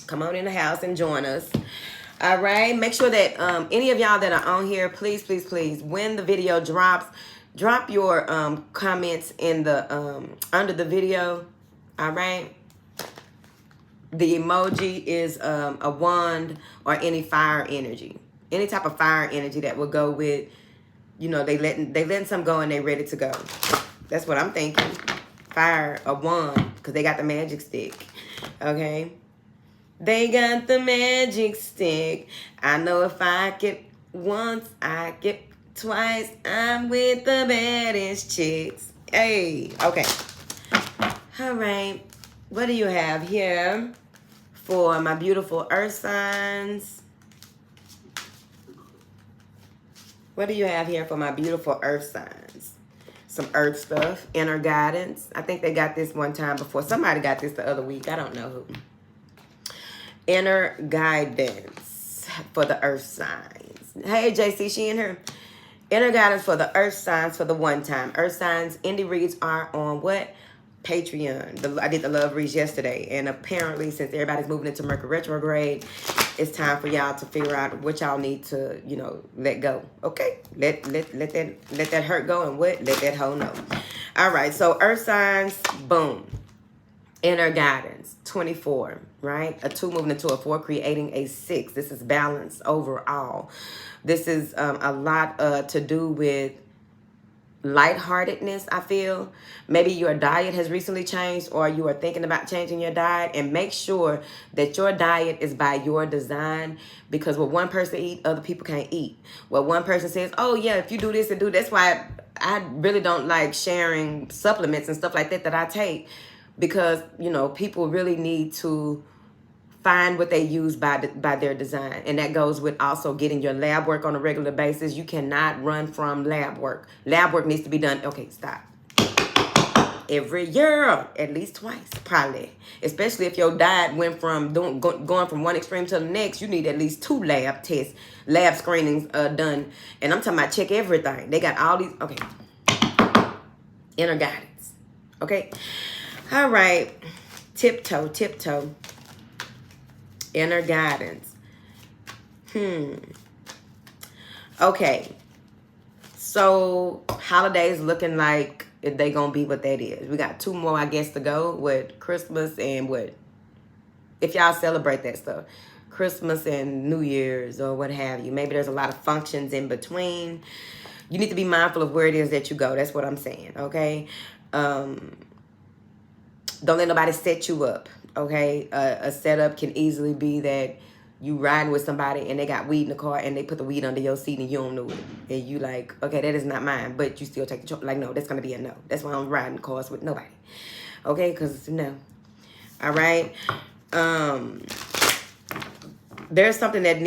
Come on in the house and join us. All right. Make sure that any of y'all that are on here, please, please, please, when the video drops, drop your comments in the under the video. All right. The emoji is a wand or any fire energy. Any type of fire energy that will go with, you know, they letting some go and they ready to go. That's what I'm thinking. Fire, a wand, because they got the magic stick. Okay. They got the magic stick. I know if I get once, I get twice. I'm with the baddest chicks. Hey, okay. All right. What do you have here for my beautiful earth signs? What do you have here for my beautiful earth signs? Some earth stuff, inner guidance. I think they got this one time before. Somebody got this the other week. I don't know who. Inner guidance for the earth signs. Hey, JC, she in here. Inner guidance for the earth signs for the one time. Earth signs, indie reads are on what? Patreon. I did the love reads yesterday. And apparently, since everybody's moving into Mercury retrograde, it's time for y'all to figure out what y'all need to, you know, let go. Okay? Let that hurt go and what? Let that hoe know. All right. So earth signs, boom. Inner guidance, 24, right? A 2 moving into a 4, creating a 6. This is balance overall. This is a lot to do with lightheartedness, I feel. Maybe your diet has recently changed or you are thinking about changing your diet, and make sure that your diet is by your design, because what one person eat, other people can't eat. What one person says, oh yeah, if you do this and do, that's why I really don't like sharing supplements and stuff like that I take. Because, you know, people really need to find what they use by their design. And that goes with also getting your lab work on a regular basis. You cannot run from lab work. Lab work needs to be done. Okay, stop. Every year, at least twice, probably. Especially if your diet went from going from one extreme to the next, you need at least 2 lab tests, lab screenings done. And I'm talking about check everything. They got all these. Okay. Inner guidance. Okay. All right, tiptoe. Inner guidance. Okay, so holidays looking like they gonna be what that is. We got 2 more, I guess, to go with Christmas and what, if y'all celebrate that stuff, Christmas and New Year's or what have you. Maybe there's a lot of functions in between. You need to be mindful of where it is that you go. That's what I'm saying. Okay. Don't let nobody set you up, okay? A setup can easily be that you riding with somebody and they got weed in the car and they put the weed under your seat and you don't know it. And you like, okay, that is not mine, but you still take the choice. Like, no, that's going to be a no. That's why I'm riding cars with nobody, okay? Because, no. All right? There's something that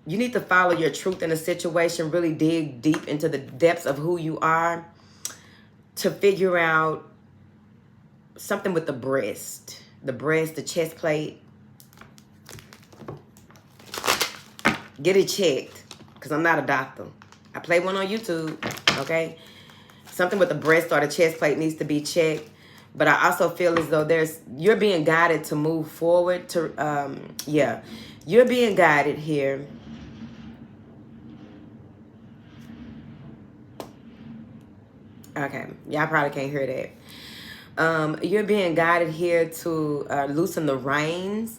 you need to follow your truth in a situation, really dig deep into the depths of who you are to figure out something with the breast, the chest plate. Get it checked, because I'm not a doctor. I play one on YouTube, okay? Something with the breast or the chest plate needs to be checked. But I also feel as though you're being guided to move forward to, you're being guided here. Okay, y'all probably can't hear that. You're being guided here to loosen the reins,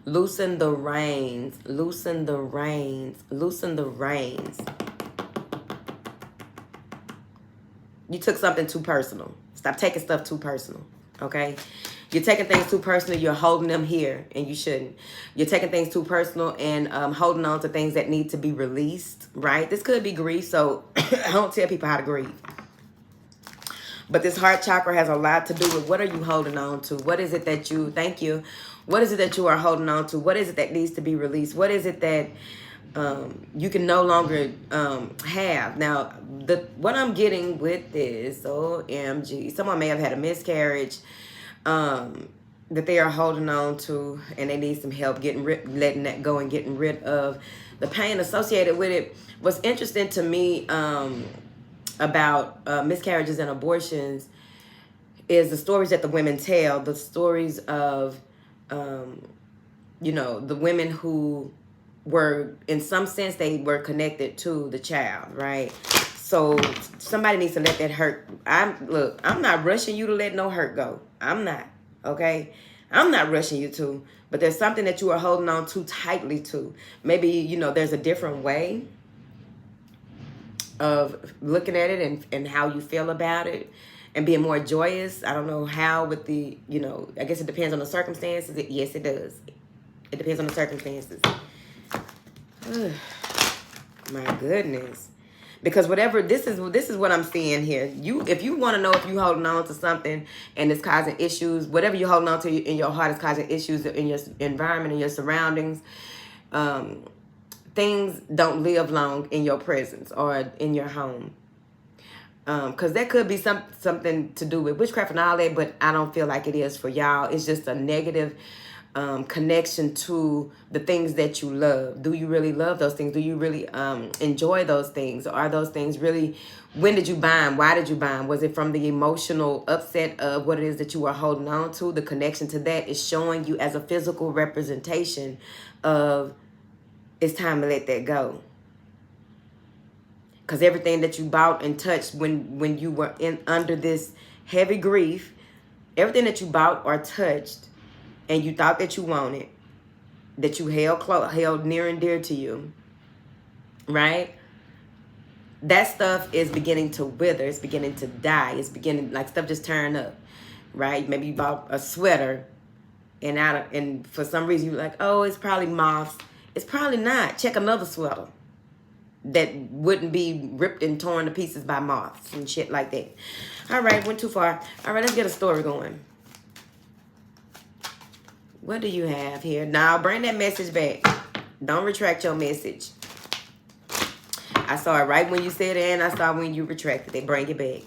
Loosen the reins. Loosen the reins. Loosen the reins. You took something too personal. Stop taking stuff too personal, okay? You're taking things too personal. You're holding them here, and you shouldn't. You're taking things too personal and holding on to things that need to be released, right? This could be grief, so I don't tell people how to grieve. But this heart chakra has a lot to do with what are you holding on to? What is it that you, thank you, what is it that you are holding on to? What is it that needs to be released? What is it that you can no longer have? Now, what I'm getting with this, OMG, someone may have had a miscarriage that they are holding on to, and they need some help letting that go and getting rid of the pain associated with it. What's interesting to me about miscarriages and abortions is the stories that the women tell, the stories of, you know, the women who were, in some sense, they were connected to the child, right? So somebody needs to let that hurt. Look, I'm not rushing you to let no hurt go. I'm not, okay? I'm not rushing you to, but there's something that you are holding on too tightly to. Maybe, you know, there's a different way of looking at it and how you feel about it and being more joyous. I don't know how with the, you know, I guess it depends on the circumstances. Yes, it does. It depends on the circumstances. My goodness. Because whatever, this is what I'm seeing here. If you want to know if you're holding on to something and it's causing issues, whatever you're holding on to in your heart is causing issues in your environment, in your surroundings, things don't live long in your presence or in your home. Because that could be something to do with witchcraft and all that, but I don't feel like it is for y'all. It's just a negative connection to the things that you love. Do you really love those things? Do you really enjoy those things? Are those things really, when did you buy them? Why did you buy them? Was it from the emotional upset of what it is that you are holding on to? The connection to that is showing you as a physical representation of it's time to let that go. Because everything that you bought and touched when you were under this heavy grief, everything that you bought or touched and you thought that you wanted, that you held near and dear to you, right? That stuff is beginning to wither. It's beginning to die. It's beginning, like, stuff just turned up, right? Maybe you bought a sweater and for some reason you're like, oh, it's probably moths. It's probably not. Check another sweater that wouldn't be ripped and torn to pieces by moths and shit like that. All right, went too far. All right, let's get a story going. What do you have here? Now, bring that message back. Don't retract your message. I saw it right when you said it, and I saw when you retracted it. Bring it back.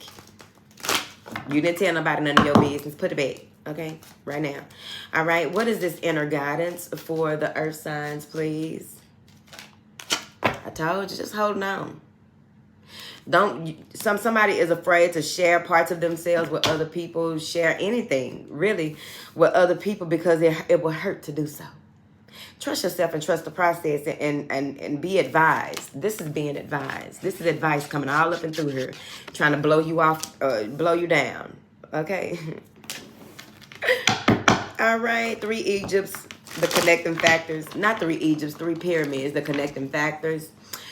You didn't tell nobody none of your business. Put it back. Okay? Right now. All right. What is this inner guidance for the earth signs, please? I told you, just holding on. Somebody is afraid to share parts of themselves with other people, share anything, really, with other people because it will hurt to do so. Trust yourself and trust the process and be advised. This is being advised. This is advice coming all up and through here, trying to blow you off, blow you down. Okay? All right, 3 Egypts, the connecting factors. Not 3 Egypts, 3 pyramids, the connecting factors.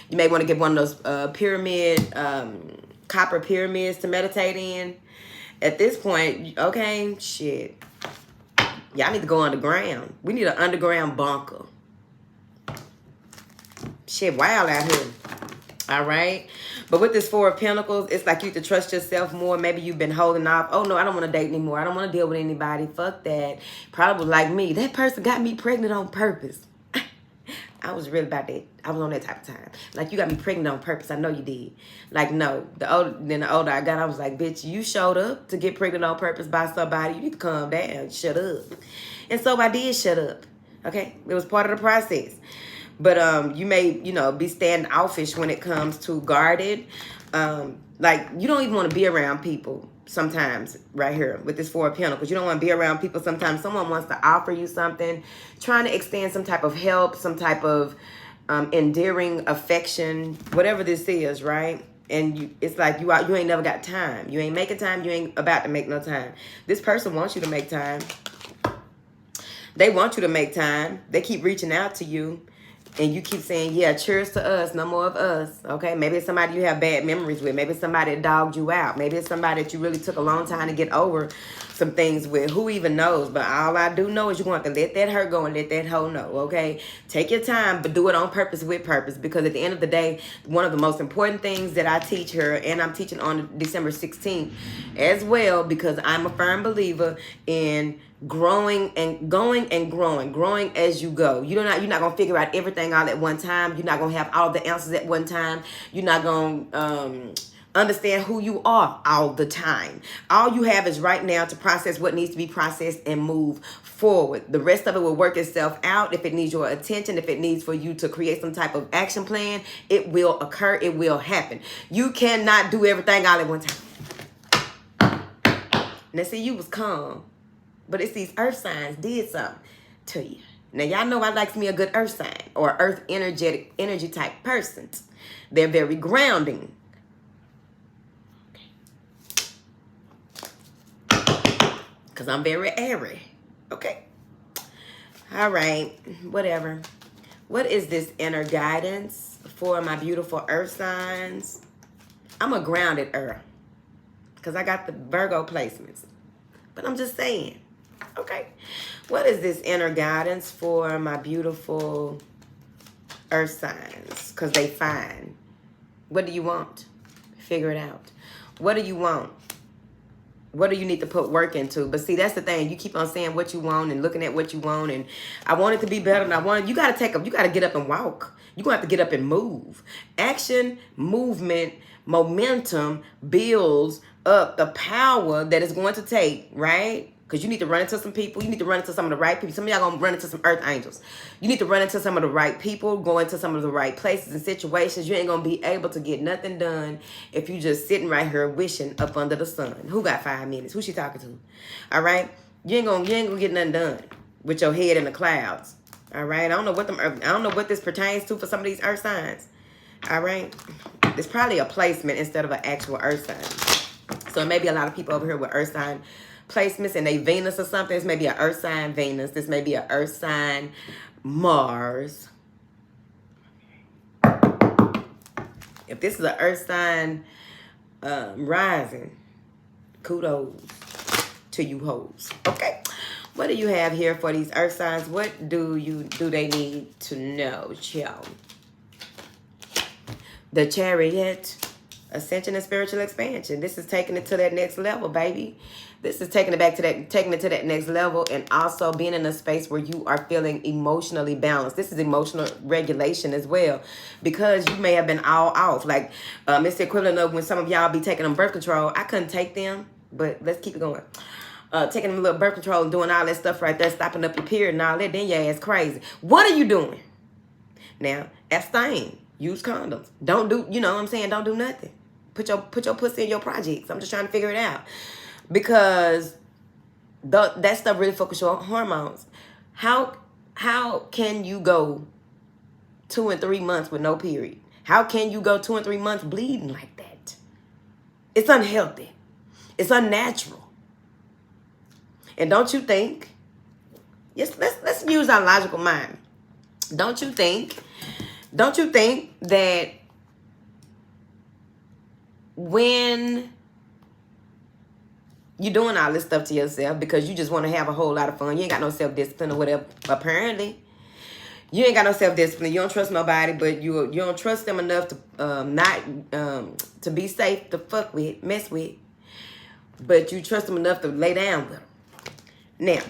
You may want to get one of those copper pyramids to meditate in. At this point, okay, shit. Y'all need to go underground. We need an underground bunker. Shit, wild out here. All right? But with this 4 of Pentacles, it's like you have to trust yourself more. Maybe you've been holding off. Oh, no, I don't want to date anymore. I don't want to deal with anybody. Fuck that. Probably like me. That person got me pregnant on purpose. I was really about that. I was on that type of time. Like, you got me pregnant on purpose. I know you did. Like, no. The older I got, I was like, bitch, you showed up to get pregnant on purpose by somebody. You need to calm down. Shut up. And so I did shut up. Okay? It was part of the process. But you may, be standoffish when it comes to guarded. Like, you don't even want to be around people sometimes right here with this 4 of Pentacles. You don't want to be around people sometimes. Someone wants to offer you something, trying to extend some type of help, some type of endearing affection, whatever this is, right? And it's like you ain't never got time. You ain't making time. You ain't about to make no time. This person wants you to make time. They want you to make time. They keep reaching out to you. And you keep saying, yeah, cheers to us, no more of us, okay? Maybe it's somebody you have bad memories with. Maybe it's somebody that dogged you out. Maybe it's somebody that you really took a long time to get over some things with. Who even knows? But all I do know is you're going to have to let that hurt go and let that hoe know, okay? Take your time, but do it on purpose with purpose. Because at the end of the day, one of the most important things that I teach her, and I'm teaching on December 16th as well, because I'm a firm believer in growing and growing as you go. You're not gonna figure out everything all at one time. You're not gonna have all the answers at one time. You're not gonna understand who you are all the time. All you have is right now to process what needs to be processed and move forward. The rest of it will work itself out. If it needs your attention, if it needs for you to create some type of action plan, it will occur, it will happen. You cannot do everything all at one time. Now see, you was calm, but it's these earth signs did something to you. Now, y'all know I like me a good earth sign or earth energy type persons. They're very grounding. Because I'm very airy. Okay. All right. Whatever. What is this inner guidance for my beautiful earth signs? I'm a grounded earth. Because I got the Virgo placements. But I'm just saying. Okay. What is this inner guidance for my beautiful earth signs? Because they fine. What do you want? Figure it out. What do you want? What do you need to put work into? But see, that's the thing. You keep on saying what you want and looking at what you want. And I want it to be better. And you got to get up and walk. You're going to have to get up and move. Action, movement, momentum builds up the power that it's going to take, right? Because you need to run into some people. You need to run into some of the right people. Some of y'all going to run into some earth angels. You need to run into some of the right people, go into some of the right places and situations. You ain't going to be able to get nothing done if you just sitting right here wishing up under the sun. Who got 5 minutes? Who she talking to? All right? You ain't gonna get nothing done with your head in the clouds. All right? I don't know what this pertains to for some of these earth signs. All right? It's probably a placement instead of an actual earth sign. So maybe a lot of people over here with earth sign placements and they Venus or something. This may be an earth sign Venus. This may be an earth sign Mars. If this is an earth sign rising, kudos to you hoes. Okay. What do you have here for these earth signs? What do they need to know, child? The Chariot, ascension and spiritual expansion. This is taking it to that next level, baby. This is taking it to that next level, and also being in a space where you are feeling emotionally balanced. This is emotional regulation as well, because you may have been all off. Like it's the equivalent of when some of y'all be taking them birth control. I couldn't take them, but let's keep it going. Taking them a little birth control and doing all that stuff right there, stopping up your period and all that, then your ass crazy. What are you doing? Now, abstain. Use condoms. Don't do, you know what I'm saying? Don't do nothing. Put your pussy in your projects. I'm just trying to figure it out. Because that stuff really focuses your hormones. How can you go 2 and 3 months with no period? How can you go 2 and 3 months bleeding like that? It's unhealthy. It's unnatural. And don't you think? Yes, let's use our logical mind. Don't you think that when you're doing all this stuff to yourself because you just want to have a whole lot of fun, you ain't got no self-discipline or whatever, apparently. You ain't got no self-discipline. You don't trust nobody, but you don't trust them enough to to be safe to fuck with, mess with. But you trust them enough to lay down with them. Now,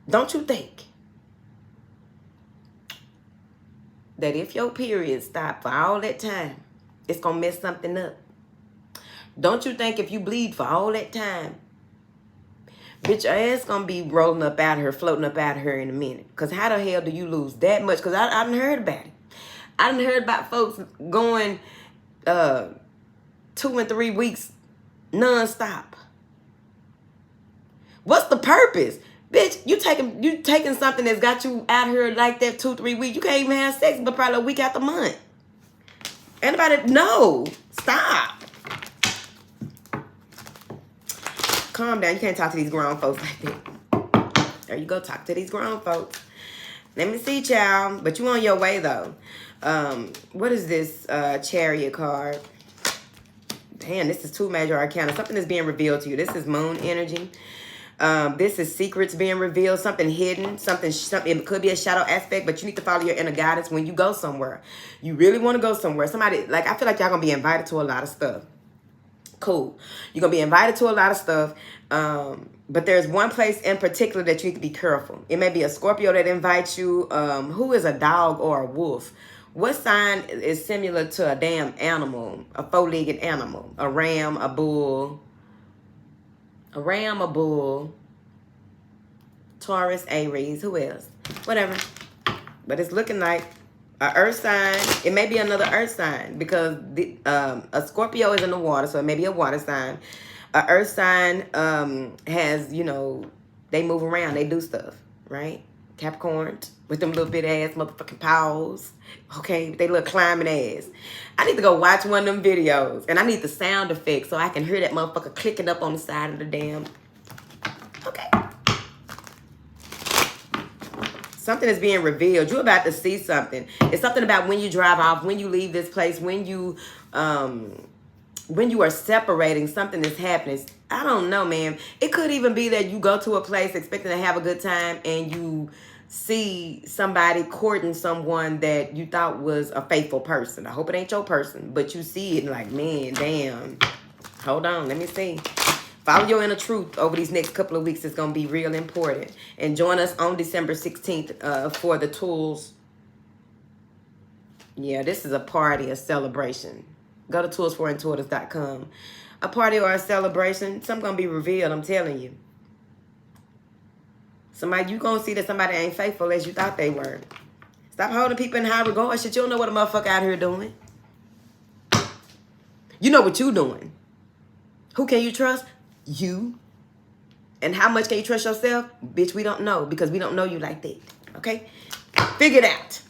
don't you think that if your period stopped for all that time, it's going to mess something up? Don't you think if you bleed for all that time, bitch, your ass going to be rolling up out of her, floating up out of her in a minute? Because how the hell do you lose that much? Because I done heard about it. I done heard about folks going 2 and 3 weeks non-stop. What's the purpose? Bitch, you taking something that's got you out here like that 2-3 weeks. You can't even have sex but probably a week out the month. Anybody? No. Stop. Calm down. You can't talk to these grown folks like that. There you go. Talk to these grown folks. Let me see, child. But you on your way, though. What is this Chariot card? Damn, this is 2 major arcana. Something is being revealed to you. This is moon energy. This is secrets being revealed, something hidden, something, it could be a shadow aspect, but you need to follow your inner guidance when you go somewhere. You really want to go somewhere. Somebody, like, I feel like y'all going to be invited to a lot of stuff. Cool. You're going to be invited to a lot of stuff. But there's one place in particular that you need to be careful. It may be a Scorpio that invites you. Who is a dog or a wolf? What sign is similar to a damn animal, a 4-legged animal? A ram, a bull. A ram, a bull, Taurus, Aries, who else? Whatever. But it's looking like a earth sign. It may be another earth sign because a Scorpio is in the water, so it may be a water sign. A earth sign has, you know, they move around, they do stuff, right? Capricorn with them little bit ass motherfucking paws. Okay, they little climbing ass. I need to go watch one of them videos, and I need the sound effects so I can hear that motherfucker clicking up on the side of the damn. Okay. Something is being revealed. You're about to see something. It's something about when you drive off, when you leave this place, when you are separating, something is happening. I don't know, man. It could even be that you go to a place expecting to have a good time and you see somebody courting someone that you thought was a faithful person. I hope it ain't your person, but you see it and like, man, damn. Hold on, let me see. Follow your inner truth over these next couple of weeks. It's going to be real important. And join us on December 16th for the tools. Yeah, this is a party, a celebration. Go to toolsforintuitives.com. A party or a celebration, something going to be revealed, I'm telling you. Somebody, you going to see that somebody ain't faithful as you thought they were. Stop holding people in high regard. Shit, you don't know what a motherfucker out here doing. You know what you doing. Who can you trust? You. And how much can you trust yourself? Bitch, we don't know because we don't know you like that. Okay? Figure it out.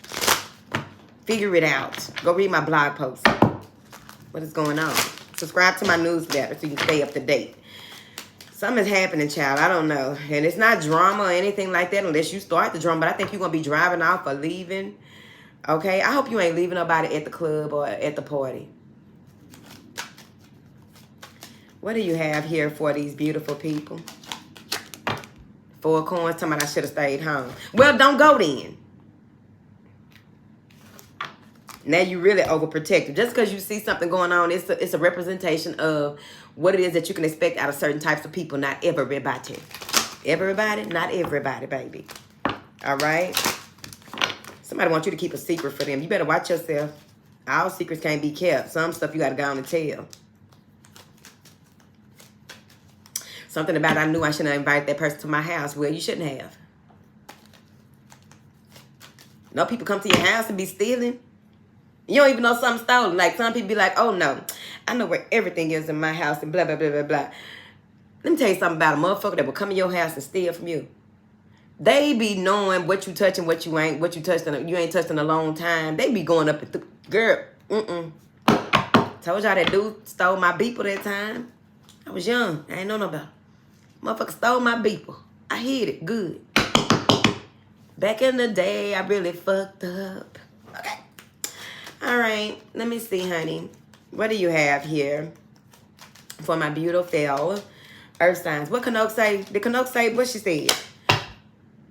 Figure it out. Go read my blog post. What is going on? Subscribe to my newsletter so you can stay up to date. Something's happening, child. I don't know. And it's not drama or anything like that unless you start the drama. But I think you're going to be driving off or leaving. Okay? I hope you ain't leaving nobody at the club or at the party. What do you have here for these beautiful people? 4 coins. Talking about I should have stayed home. Well, don't go then. Now you really overprotective. Just because you see something going on, it's a representation of what it is that you can expect out of certain types of people. Not everybody. Everybody? Not everybody, baby. All right? Somebody wants you to keep a secret for them. You better watch yourself. All secrets can't be kept. Some stuff you got to go on and tell. Something about I knew I shouldn't have invited that person to my house. Well, you shouldn't have. No, people come to your house and be stealing. You don't even know something stolen. Like, some people be like, oh, no, I know where everything is in my house and blah, blah, blah, blah, blah. Let me tell you something about a motherfucker that will come in your house and steal from you. They be knowing what you touch and what you ain't, what you touched in you ain't touched in a long time. They be going up and girl, Told y'all that dude stole my beeper that time. I was young. I ain't know no better. Motherfucker stole my beeper. I hid it good. Back in the day, I really fucked up. Okay. All right. Let me see, honey. What do you have here for my beautiful earth signs? What Canuck say? Did Canuck say what she said?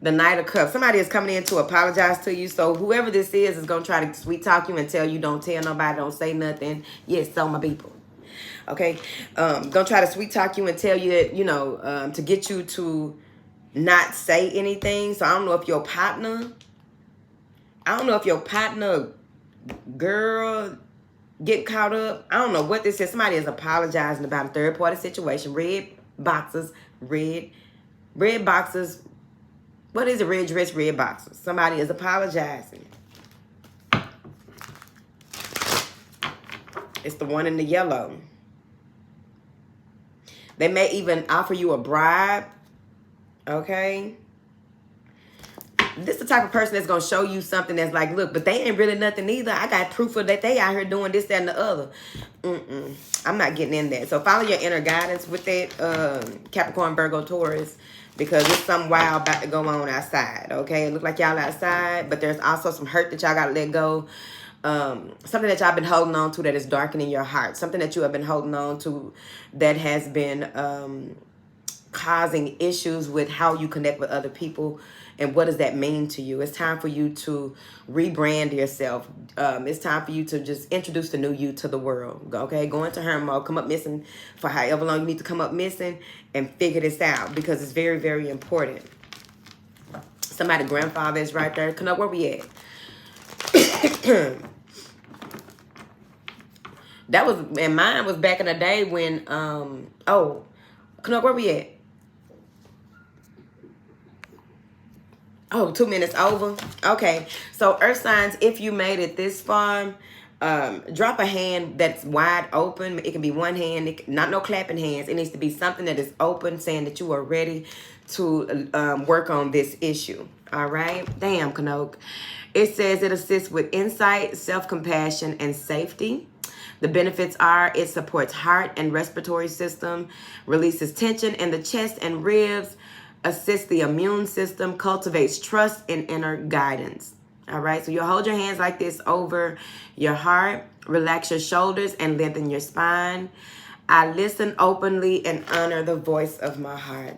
The Knight of Cups. Somebody is coming in to apologize to you. So whoever this is going to try to sweet talk you and tell you don't tell nobody, don't say nothing. Yes, tell my people. Okay? Gonna try to sweet talk you and tell you, you know, to get you to not say anything. So I don't know if your partner, girl, get caught up. I don't know what this is. Somebody is apologizing about a third party situation. Red boxes. What is it? Red dress, red boxes. Somebody is apologizing. It's the one in the yellow. They may even offer you a bribe. Okay. This the type of person that's going to show you something that's like, look, but they ain't really nothing either. I got proof of that they out here doing this, that, and the other. I'm not getting in that. So follow your inner guidance with that, Capricorn, Virgo, Taurus, because there's something wild about to go on outside, okay? It look like y'all outside, but there's also some hurt that y'all got to let go. Something that y'all been holding on to that is darkening your heart. Something that you have been holding on to that has been causing issues with how you connect with other people. And what does that mean to you? It's time for you to rebrand yourself. It's time for you to just introduce the new you to the world. Okay, go into her mode. Come up missing for however long you need to come up missing and figure this out, because it's very, very important. Somebody's grandfather is right there. Come up, where we at? That was, and mine was back in the day when, oh, come up, where we at? Oh, 2 minutes over. Okay. So earth signs, if you made it this far, drop a hand that's wide open. It can be one hand, not no clapping hands. It needs to be something that is open, saying that you are ready to work on this issue. All right. Damn, Kanoke. It says it assists with insight, self-compassion, and safety. The benefits are it supports heart and respiratory system, releases tension in the chest and ribs, assists the immune system, cultivates trust and inner guidance. All right, so you'll hold your hands like this over your heart, relax your shoulders and lengthen your spine. I listen openly and honor the voice of my heart.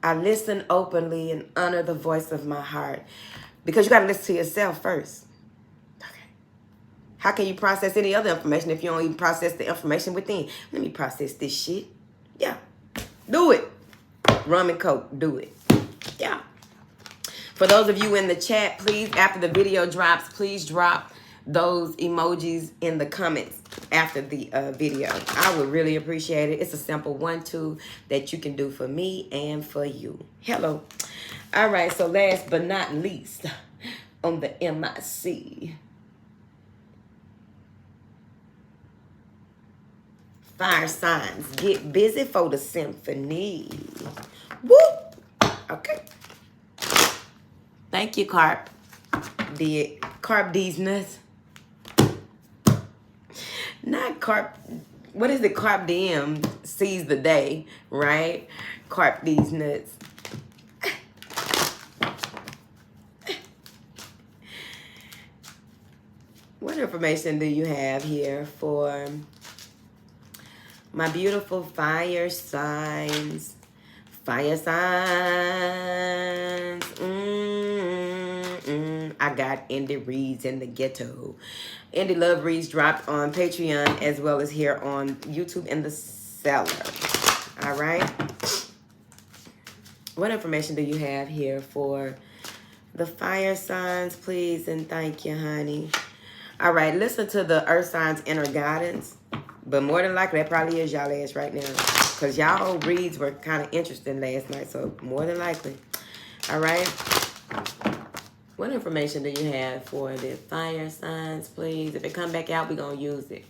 I listen openly and honor the voice of my heart. Because you got to listen to yourself first. Okay. How can you process any other information if you don't even process the information within? Let me process this shit. Yeah, do it. Rum and Coke, do it. Yeah. For those of you in the chat, please, after the video drops, please drop those emojis in the comments after the video. I would really appreciate it. It's a simple 1-2 that you can do for me and for you. Hello. All right, so last but not least, on the MIC. Fire signs, get busy for the symphony. Woo! Okay. Thank you, Carp. Carp these nuts. Not Carp. What is it? Carp DM sees the day, right? Carp these nuts. What information do you have here for my beautiful fire signs? Fire signs. I got indie reads in the ghetto. Indie love reads dropped on Patreon as well as here on YouTube in the cellar. All right. What information do you have here for the fire signs, please? And thank you, honey. All right. Listen to the earth signs inner guidance. But more than likely, that probably is y'all ass right now. Because y'all reads were kind of interesting last night. So, more than likely. All right. What information do you have for the fire signs, please? If it come back out, we're going to use it.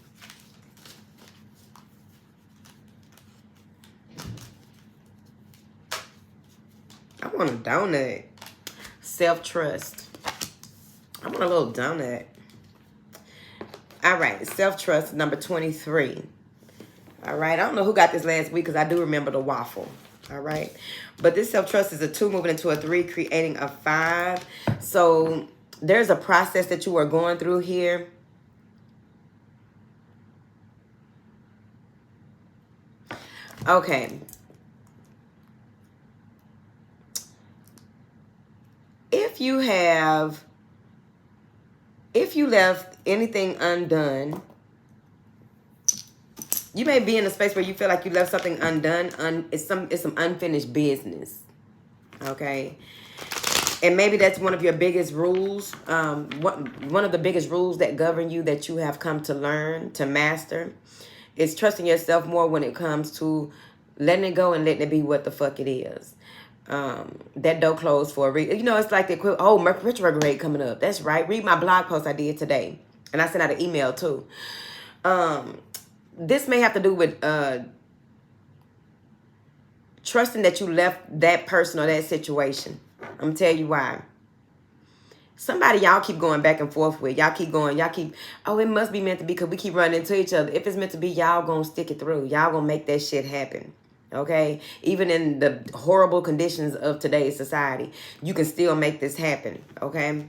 I want a donut. Self-trust. I want a little donut. All right, self-trust, number 23. All right, I don't know who got this last week because I do remember the waffle. All right, but this self-trust is a 2 moving into a 3, creating a 5. So there's a process that you are going through here. Okay. If you left anything undone, you may be in a space where you feel like you left something undone. It's some unfinished business. Okay. And maybe that's one of your biggest rules. One of the biggest rules that govern you that you have come to learn, to master, is trusting yourself more when it comes to letting it go and letting it be what the fuck it is. That door closed for a reason. You know, it's like the equivalent. Oh, Mercury retrograde coming up. That's right. Read my blog post I did today. And I sent out an email too. This may have to do with trusting that you left that person or that situation. I'm going to tell you why. Somebody y'all keep going back and forth with. Y'all keep going. Y'all keep, oh, it must be meant to be because we keep running into each other. If it's meant to be, y'all going to stick it through. Y'all going to make that shit happen. Okay? Even in the horrible conditions of today's society, you can still make this happen. Okay?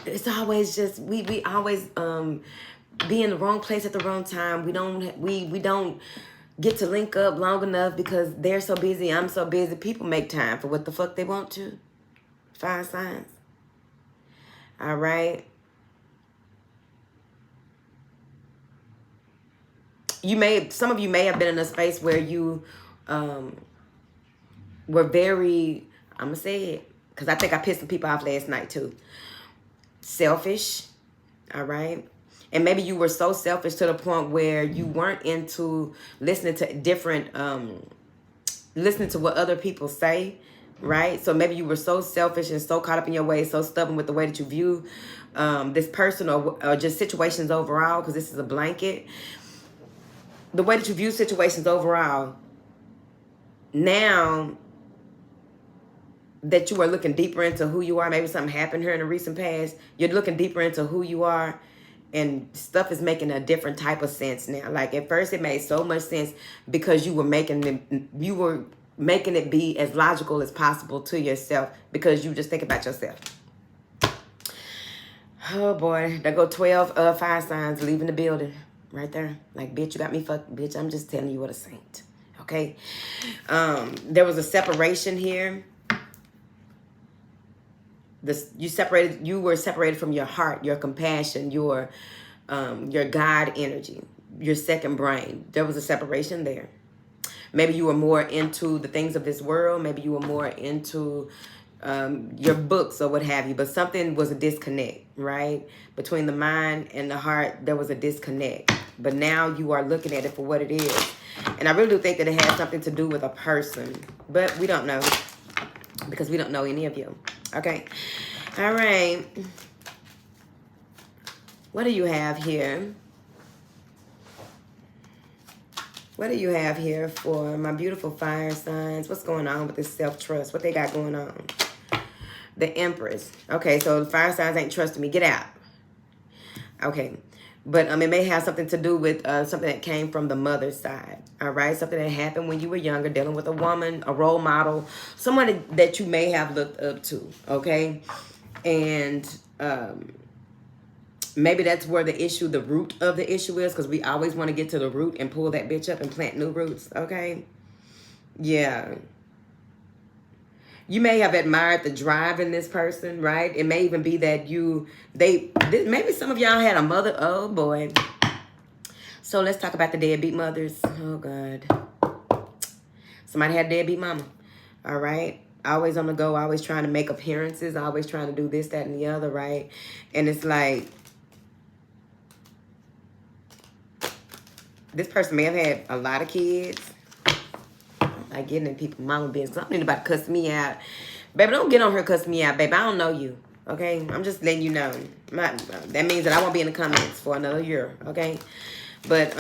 It's always just, we always be in the wrong place at the wrong time. We don't get to link up long enough because they're so busy, I'm so busy. People make time for what the fuck they want to. Fire signs. All right. Some of you may have been in a space where you were very, I'm going to say it, because I think I pissed some people off last night too. Selfish. All right. And maybe you were so selfish to the point where you weren't into listening to listening to what other people say, right? So maybe you were so selfish and so caught up in your ways, so stubborn with the way that you view this person or just situations overall, because this is a blanket. The way that you view situations overall, now that you are looking deeper into who you are, maybe something happened here in the recent past, you're looking deeper into who you are, and stuff is making a different type of sense now. Like at first it made so much sense because you were making it be as logical as possible to yourself because you just think about yourself. Oh boy, there go 12 fire signs leaving the building right there. Like, bitch, you got me fucked. Bitch, I'm just telling you what a saint. Okay? There was a separation here. You were separated from your heart, your compassion, your God energy, your second brain. There was a separation there. Maybe you were more into the things of this world. Maybe you were more into your books or what have you. But something was a disconnect, right? Between the mind and the heart, there was a disconnect. But now you are looking at it for what it is. And I really do think that it has something to do with a person. But we don't know because we don't know any of you. Okay. All right. What do you have here? What do you have here for my beautiful fire signs? What's going on with this self-trust? What they got going on? The Empress. Okay, so the fire signs ain't trusting me. Get out. Okay. But it may have something to do with something that came from the mother's side. All right? Something that happened when you were younger, dealing with a woman, a role model, someone that you may have looked up to. Okay? And maybe that's where the root of the issue is, because we always want to get to the root and pull that bitch up and plant new roots. Okay? Yeah. You may have admired the drive in this person, right? It may even be that maybe some of y'all had a mother. Oh, boy. So let's talk about the deadbeat mothers. Oh, God. Somebody had a deadbeat mama. All right? Always on the go, always trying to make appearances, always trying to do this, that, and the other, right? And it's like, this person may have had a lot of kids. Like getting in people's mama business. I don't need nobody cuss me out. Baby, don't get on her cuss me out, baby. I don't know you. Okay? I'm just letting you know. That means that I won't be in the comments for another year. Okay? But,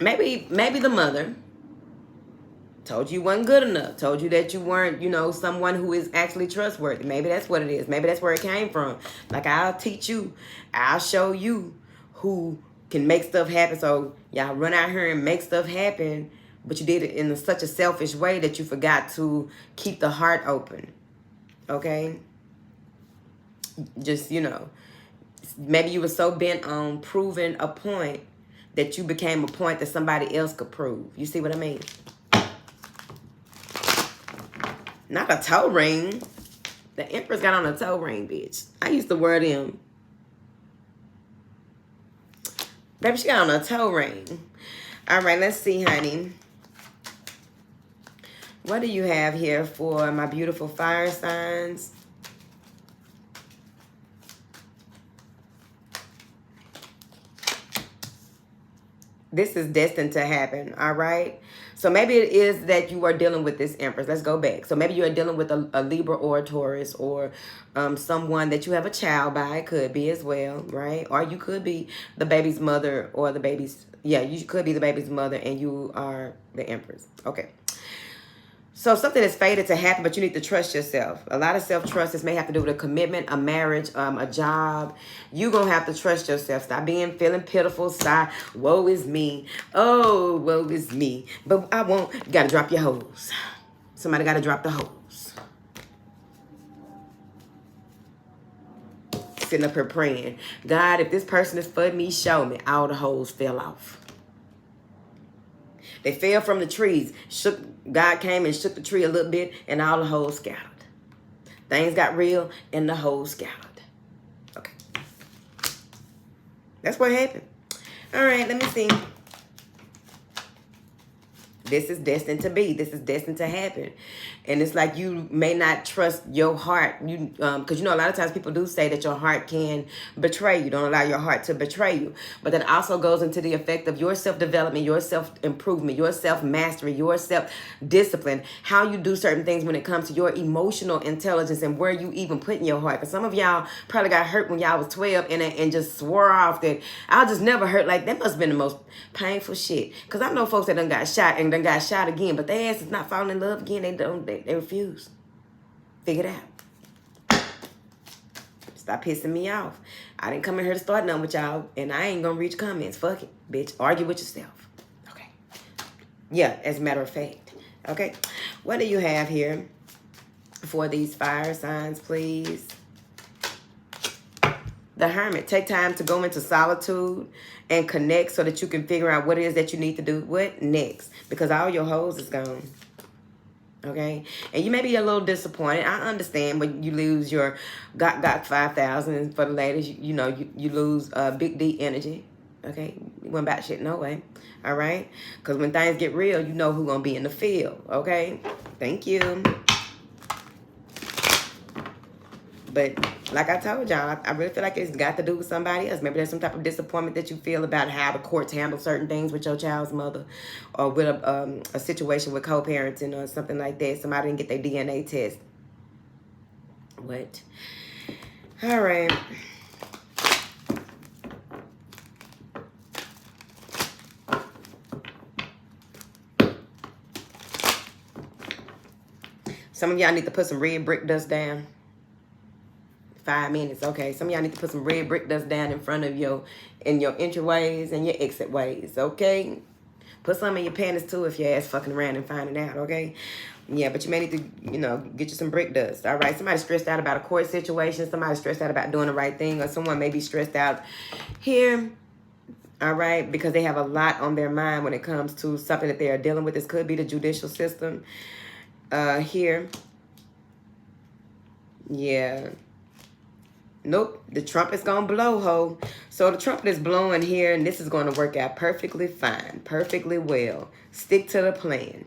maybe the mother told you wasn't good enough. Told you that you weren't, someone who is actually trustworthy. Maybe that's what it is. Maybe that's where it came from. Like, I'll teach you. I'll show you who can make stuff happen. So, y'all run out here and make stuff happen. But you did it in such a selfish way that you forgot to keep the heart open. Okay? Just, maybe you were so bent on proving a point that you became a point that somebody else could prove. You see what I mean? Not a toe ring. The Empress got on a toe ring, bitch. I used to wear them. Baby, she got on a toe ring. All right, let's see, honey. What do you have here for my beautiful fire signs? This is destined to happen, all right? So maybe it is that you are dealing with this Empress. Let's go back. So maybe you are dealing with a Libra or a Taurus, or someone that you have a child by. It could be as well, right? Or you could be the baby's mother, or the baby's, yeah, you could be the baby's mother and you are the Empress. Okay. So something is fated to happen, but you need to trust yourself. A lot of self-trust. This may have to do with a commitment, a marriage, a job. You're going to have to trust yourself. Stop feeling pitiful. Stop. Woe is me. Oh, woe is me. But I won't. You got to drop your hose. Somebody got to drop the hose. Sitting up here praying. God, if this person is for me, show me. All the hoes fell off. They fell from the trees. God came and shook the tree a little bit, and all the holes scattered. Things got real, and the holes scattered. Okay. That's what happened. All right, let me see. This is destined to be. This is destined to happen. And it's like you may not trust your heart. Because a lot of times people do say that your heart can betray you. Don't allow your heart to betray you. But that also goes into the effect of your self-development, your self-improvement, your self-mastery, your self-discipline, how you do certain things when it comes to your emotional intelligence and where you even put in your heart. Because some of y'all probably got hurt when y'all was 12 and just swore off that I'll just never hurt. Like, that must have been the most painful shit. Because I know folks that done got shot and done got shot again, but their ass is not falling in love again. They refuse. Figure it out. Stop pissing me off. I didn't come in here to start nothing with y'all, and I ain't gonna reach comments. Fuck it, bitch. Argue with yourself. Okay. Yeah, as a matter of fact. Okay. What do you have here for these fire signs, please? The Hermit. Take time to go into solitude and connect so that you can figure out what it is that you need to do. What next? Because all your hoes is gone. Okay? And you may be a little disappointed. I understand when you lose your got 5,000 for the ladies. You lose big D energy. Okay? You went back shit no way. All right? Because when things get real, you know who's going to be in the field. Okay? Thank you. But like I told y'all, I really feel like it's got to do with somebody else. Maybe there's some type of disappointment that you feel about how the courts handle certain things with your child's mother, or with a situation with co-parenting or something like that. Somebody didn't get their DNA test. What? All right. Some of y'all need to put some red brick dust down. 5 minutes. Okay, some of y'all need to put some red brick dust down in front of your entryways and your exit ways. Okay, put some in your panties too if your ass fucking around and finding out. Okay, yeah, but you may need to get you some brick dust. All right, somebody stressed out about a court situation. Somebody stressed out about doing the right thing, or someone may be stressed out here. All right, because they have a lot on their mind when it comes to something that they are dealing with. This could be the judicial system here. Yeah. Nope, the trumpet's gonna blow, ho. So the trumpet is blowing here, and this is gonna work out perfectly fine, perfectly well. Stick to the plan.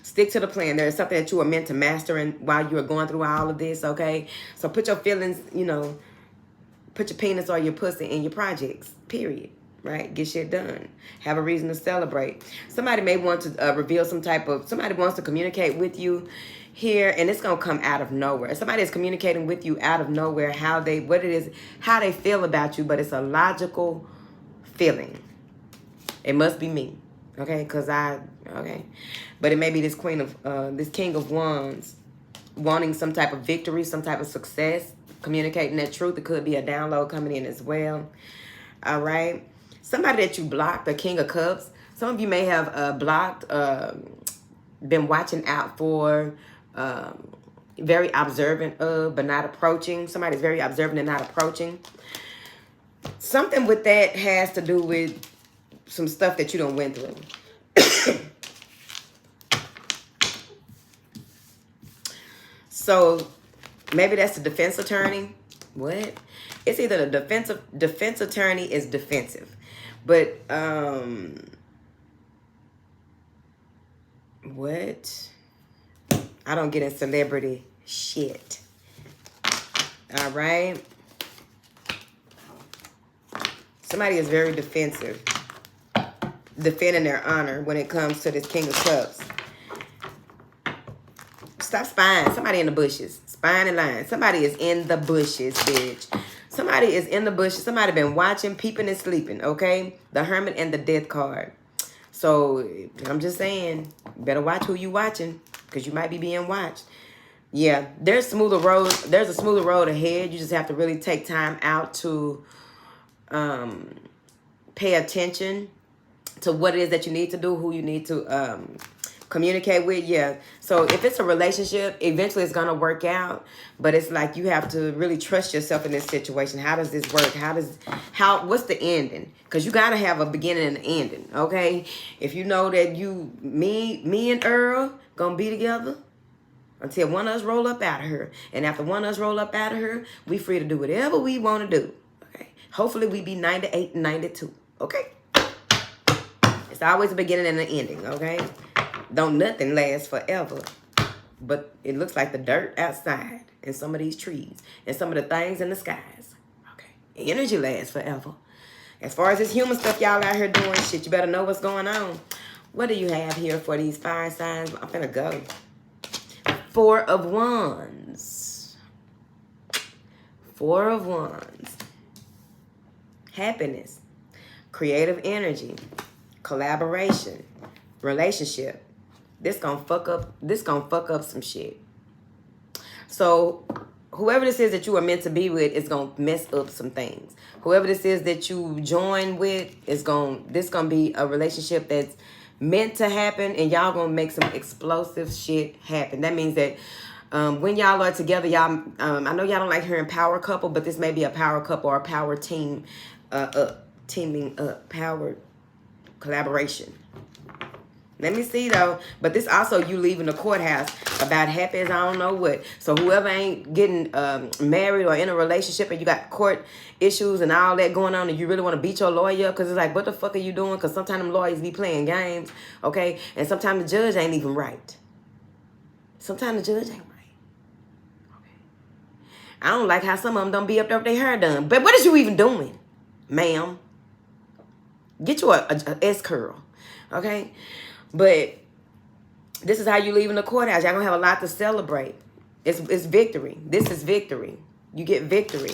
Stick to the plan. There is something that you are meant to master while you are going through all of this, okay? So put your feelings, put your penis or your pussy in your projects, period. Right? Get shit done. Have a reason to celebrate. Somebody may want to reveal somebody wants to communicate with you here, and it's going to come out of nowhere. Somebody is communicating with you out of nowhere, how they feel about you, but it's a logical feeling. It must be me. Okay? But it may be this this King of Wands wanting some type of victory, some type of success, communicating that truth. It could be a download coming in as well. All right? Somebody that you blocked, the King of Cups. Some of you may have blocked, been watching out for, very observant of, but not approaching. Somebody's very observant and not approaching. Something with that has to do with some stuff that you done went through. So maybe that's the defense attorney. What? It's either the defense attorney is defensive. But, what? I don't get in celebrity shit. All right? Somebody is very defensive. defending their honor when it comes to this King of Cups. Stop spying. Somebody in the bushes. Spying and lying. Somebody is in the bushes, bitch. Somebody is in the bushes. Somebody been watching, peeping, and sleeping, okay? The Hermit and the Death card. So, I'm just saying, better watch who you watching, because you might be being watched. Yeah, there's a smoother road ahead. You just have to really take time out to pay attention to what it is that you need to do, who you need to communicate with. Yeah, so if it's a relationship, eventually it's gonna work out, but it's like you have to really trust yourself in this situation. How does this work? What's the ending? Because you gotta have a beginning and an ending, okay? If you know that me and Earl gonna be together until one of us roll up out of her, and after one of us roll up out of her, we free to do whatever we want to do, okay? Hopefully we be 98 and 92, okay? It's always a beginning and an ending, okay? Don't nothing last forever. But it looks like the dirt outside and some of these trees and some of the things in the skies. Okay. Energy lasts forever. As far as this human stuff y'all out here doing, shit, you better know what's going on. What do you have here for these fire signs? I'm finna go. 4 of Wands. 4 of Wands. Happiness. Creative energy. Collaboration. Relationship. This gonna fuck up some shit. So whoever this is that you are meant to be with is gonna mess up some things. Whoever this is that you join with is this gonna be a relationship that's meant to happen, and y'all gonna make some explosive shit happen. That means that when y'all are together, y'all I know y'all don't like hearing power couple, but this may be a power couple or a power team teaming up, power collaboration. Let me see, though. But this also you leaving the courthouse about happy as I don't know what. So whoever ain't getting married or in a relationship and you got court issues and all that going on and you really want to beat your lawyer up because it's like, what the fuck are you doing? Because sometimes them lawyers be playing games, okay? And sometimes the judge ain't even right. Sometimes the judge ain't right. Okay. I don't like how some of them don't be up there with their hair done. But what is you even doing, ma'am? Get you a S-curl, okay? But this is how you leave in the courthouse. Y'all gonna have a lot to celebrate. It's victory. This is victory. You get victory.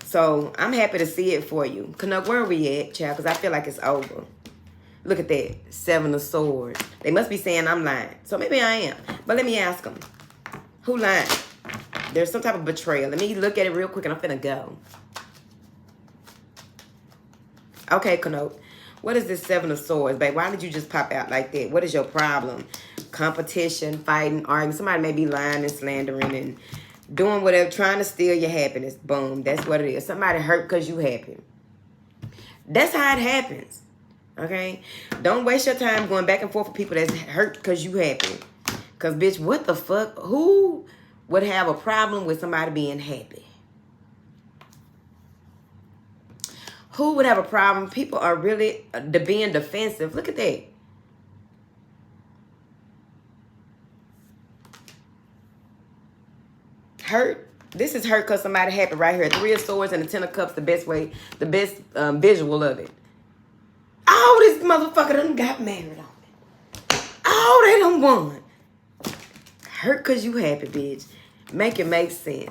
So I'm happy to see it for you. Canuck, where are we at, child? Because I feel like it's over. Look at that. 7 of Swords. They must be saying I'm lying. So maybe I am. But let me ask them. Who lying? There's some type of betrayal. Let me look at it real quick and I'm finna go. Okay, Canuck. What is this 7 of Swords, babe? Why did you just pop out like that? What is your problem? Competition, fighting, arguing. Somebody may be lying and slandering and doing whatever, trying to steal your happiness. Boom. That's what it is. Somebody hurt because you happy. That's how it happens. Okay? Don't waste your time going back and forth with people that's hurt because you happy. Because, bitch, what the fuck? Who would have a problem with somebody being happy? Who would have a problem? People are really being defensive. Look at that. Hurt. This is hurt because somebody happy right here. 3 of Swords and the 10 of Cups, the best visual of it. Oh, this motherfucker done got married on me. Oh, they done won. Hurt because you happy, bitch. Make it make sense.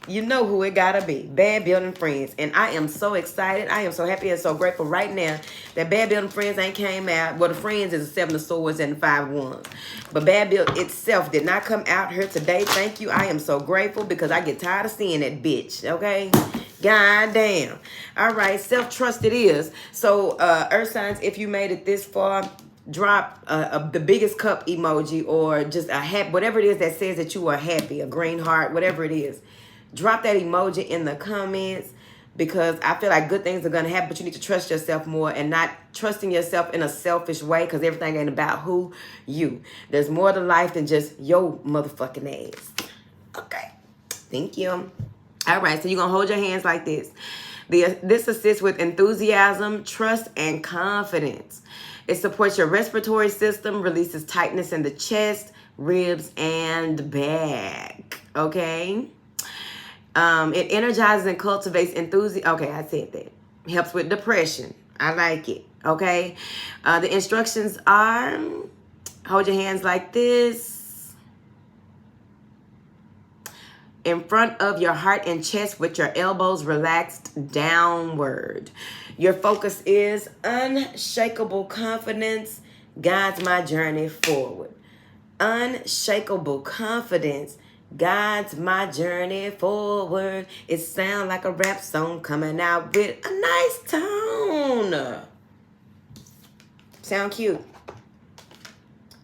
You know who it gotta be. Bad Building Friends. And I am so excited. I am so happy and so grateful right now that Bad Building Friends ain't came out. Well, the Friends is the 7 of Swords and the 5 of Wands. But Bad Build itself did not come out here today. Thank you. I am so grateful because I get tired of seeing that bitch. Okay? God damn. All right. Self-trust it is. So, Earth signs, if you made it this far, drop the biggest cup emoji or just a happy, whatever it is that says that you are happy, a green heart, whatever it is. Drop that emoji in the comments because I feel like good things are going to happen, but you need to trust yourself more and not trusting yourself in a selfish way because everything ain't about you. There's more to life than just your motherfucking ass. Okay. Thank you. All right. So you're going to hold your hands like this. This assists with enthusiasm, trust, and confidence. It supports your respiratory system, releases tightness in the chest, ribs, and back. Okay. It energizes and cultivates enthusiasm. Okay, I said that. Helps with depression. I like it. Okay? The instructions are, hold your hands like this in front of your heart and chest with your elbows relaxed downward. Your focus is unshakable confidence guides my journey forward. Unshakable confidence guides my journey forward. It sounds like a rap song coming out with a nice tone. Sound cute.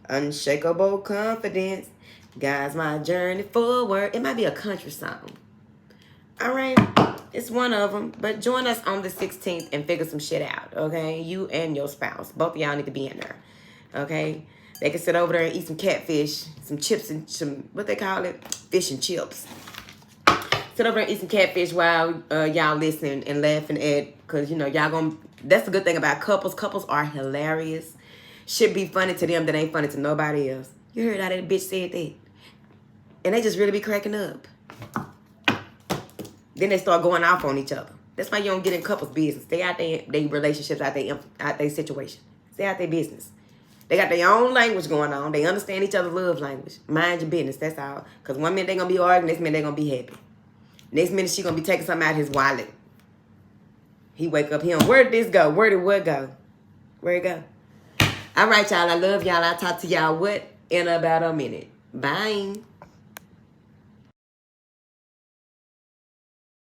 Unshakable confidence guides my journey forward. It might be a country song. All right. It's one of them. But join us on the 16th and figure some shit out. Okay. You and your spouse. Both of y'all need to be in there. Okay. They can sit over there and eat some catfish, some chips and some, what they call it? Fish and chips. Sit over there and eat some catfish while y'all listening and laughing at, because, you know, y'all gonna, that's the good thing about couples. Couples are hilarious. Should be funny to them that ain't funny to nobody else. You heard how that bitch said that. And they just really be cracking up. Then they start going off on each other. That's why you don't get in couples business. Stay out there, they relationships, out their situation. Stay out their business. They got their own language going on. They understand each other's love language. Mind your business, that's all. Because one minute they going to be arguing, next minute they going to be happy. Next minute she going to be taking something out of his wallet. He wake up, where did this go? Where did what go? Where it go? All right, y'all. I love y'all. I'll talk to y'all in about a minute. Bye.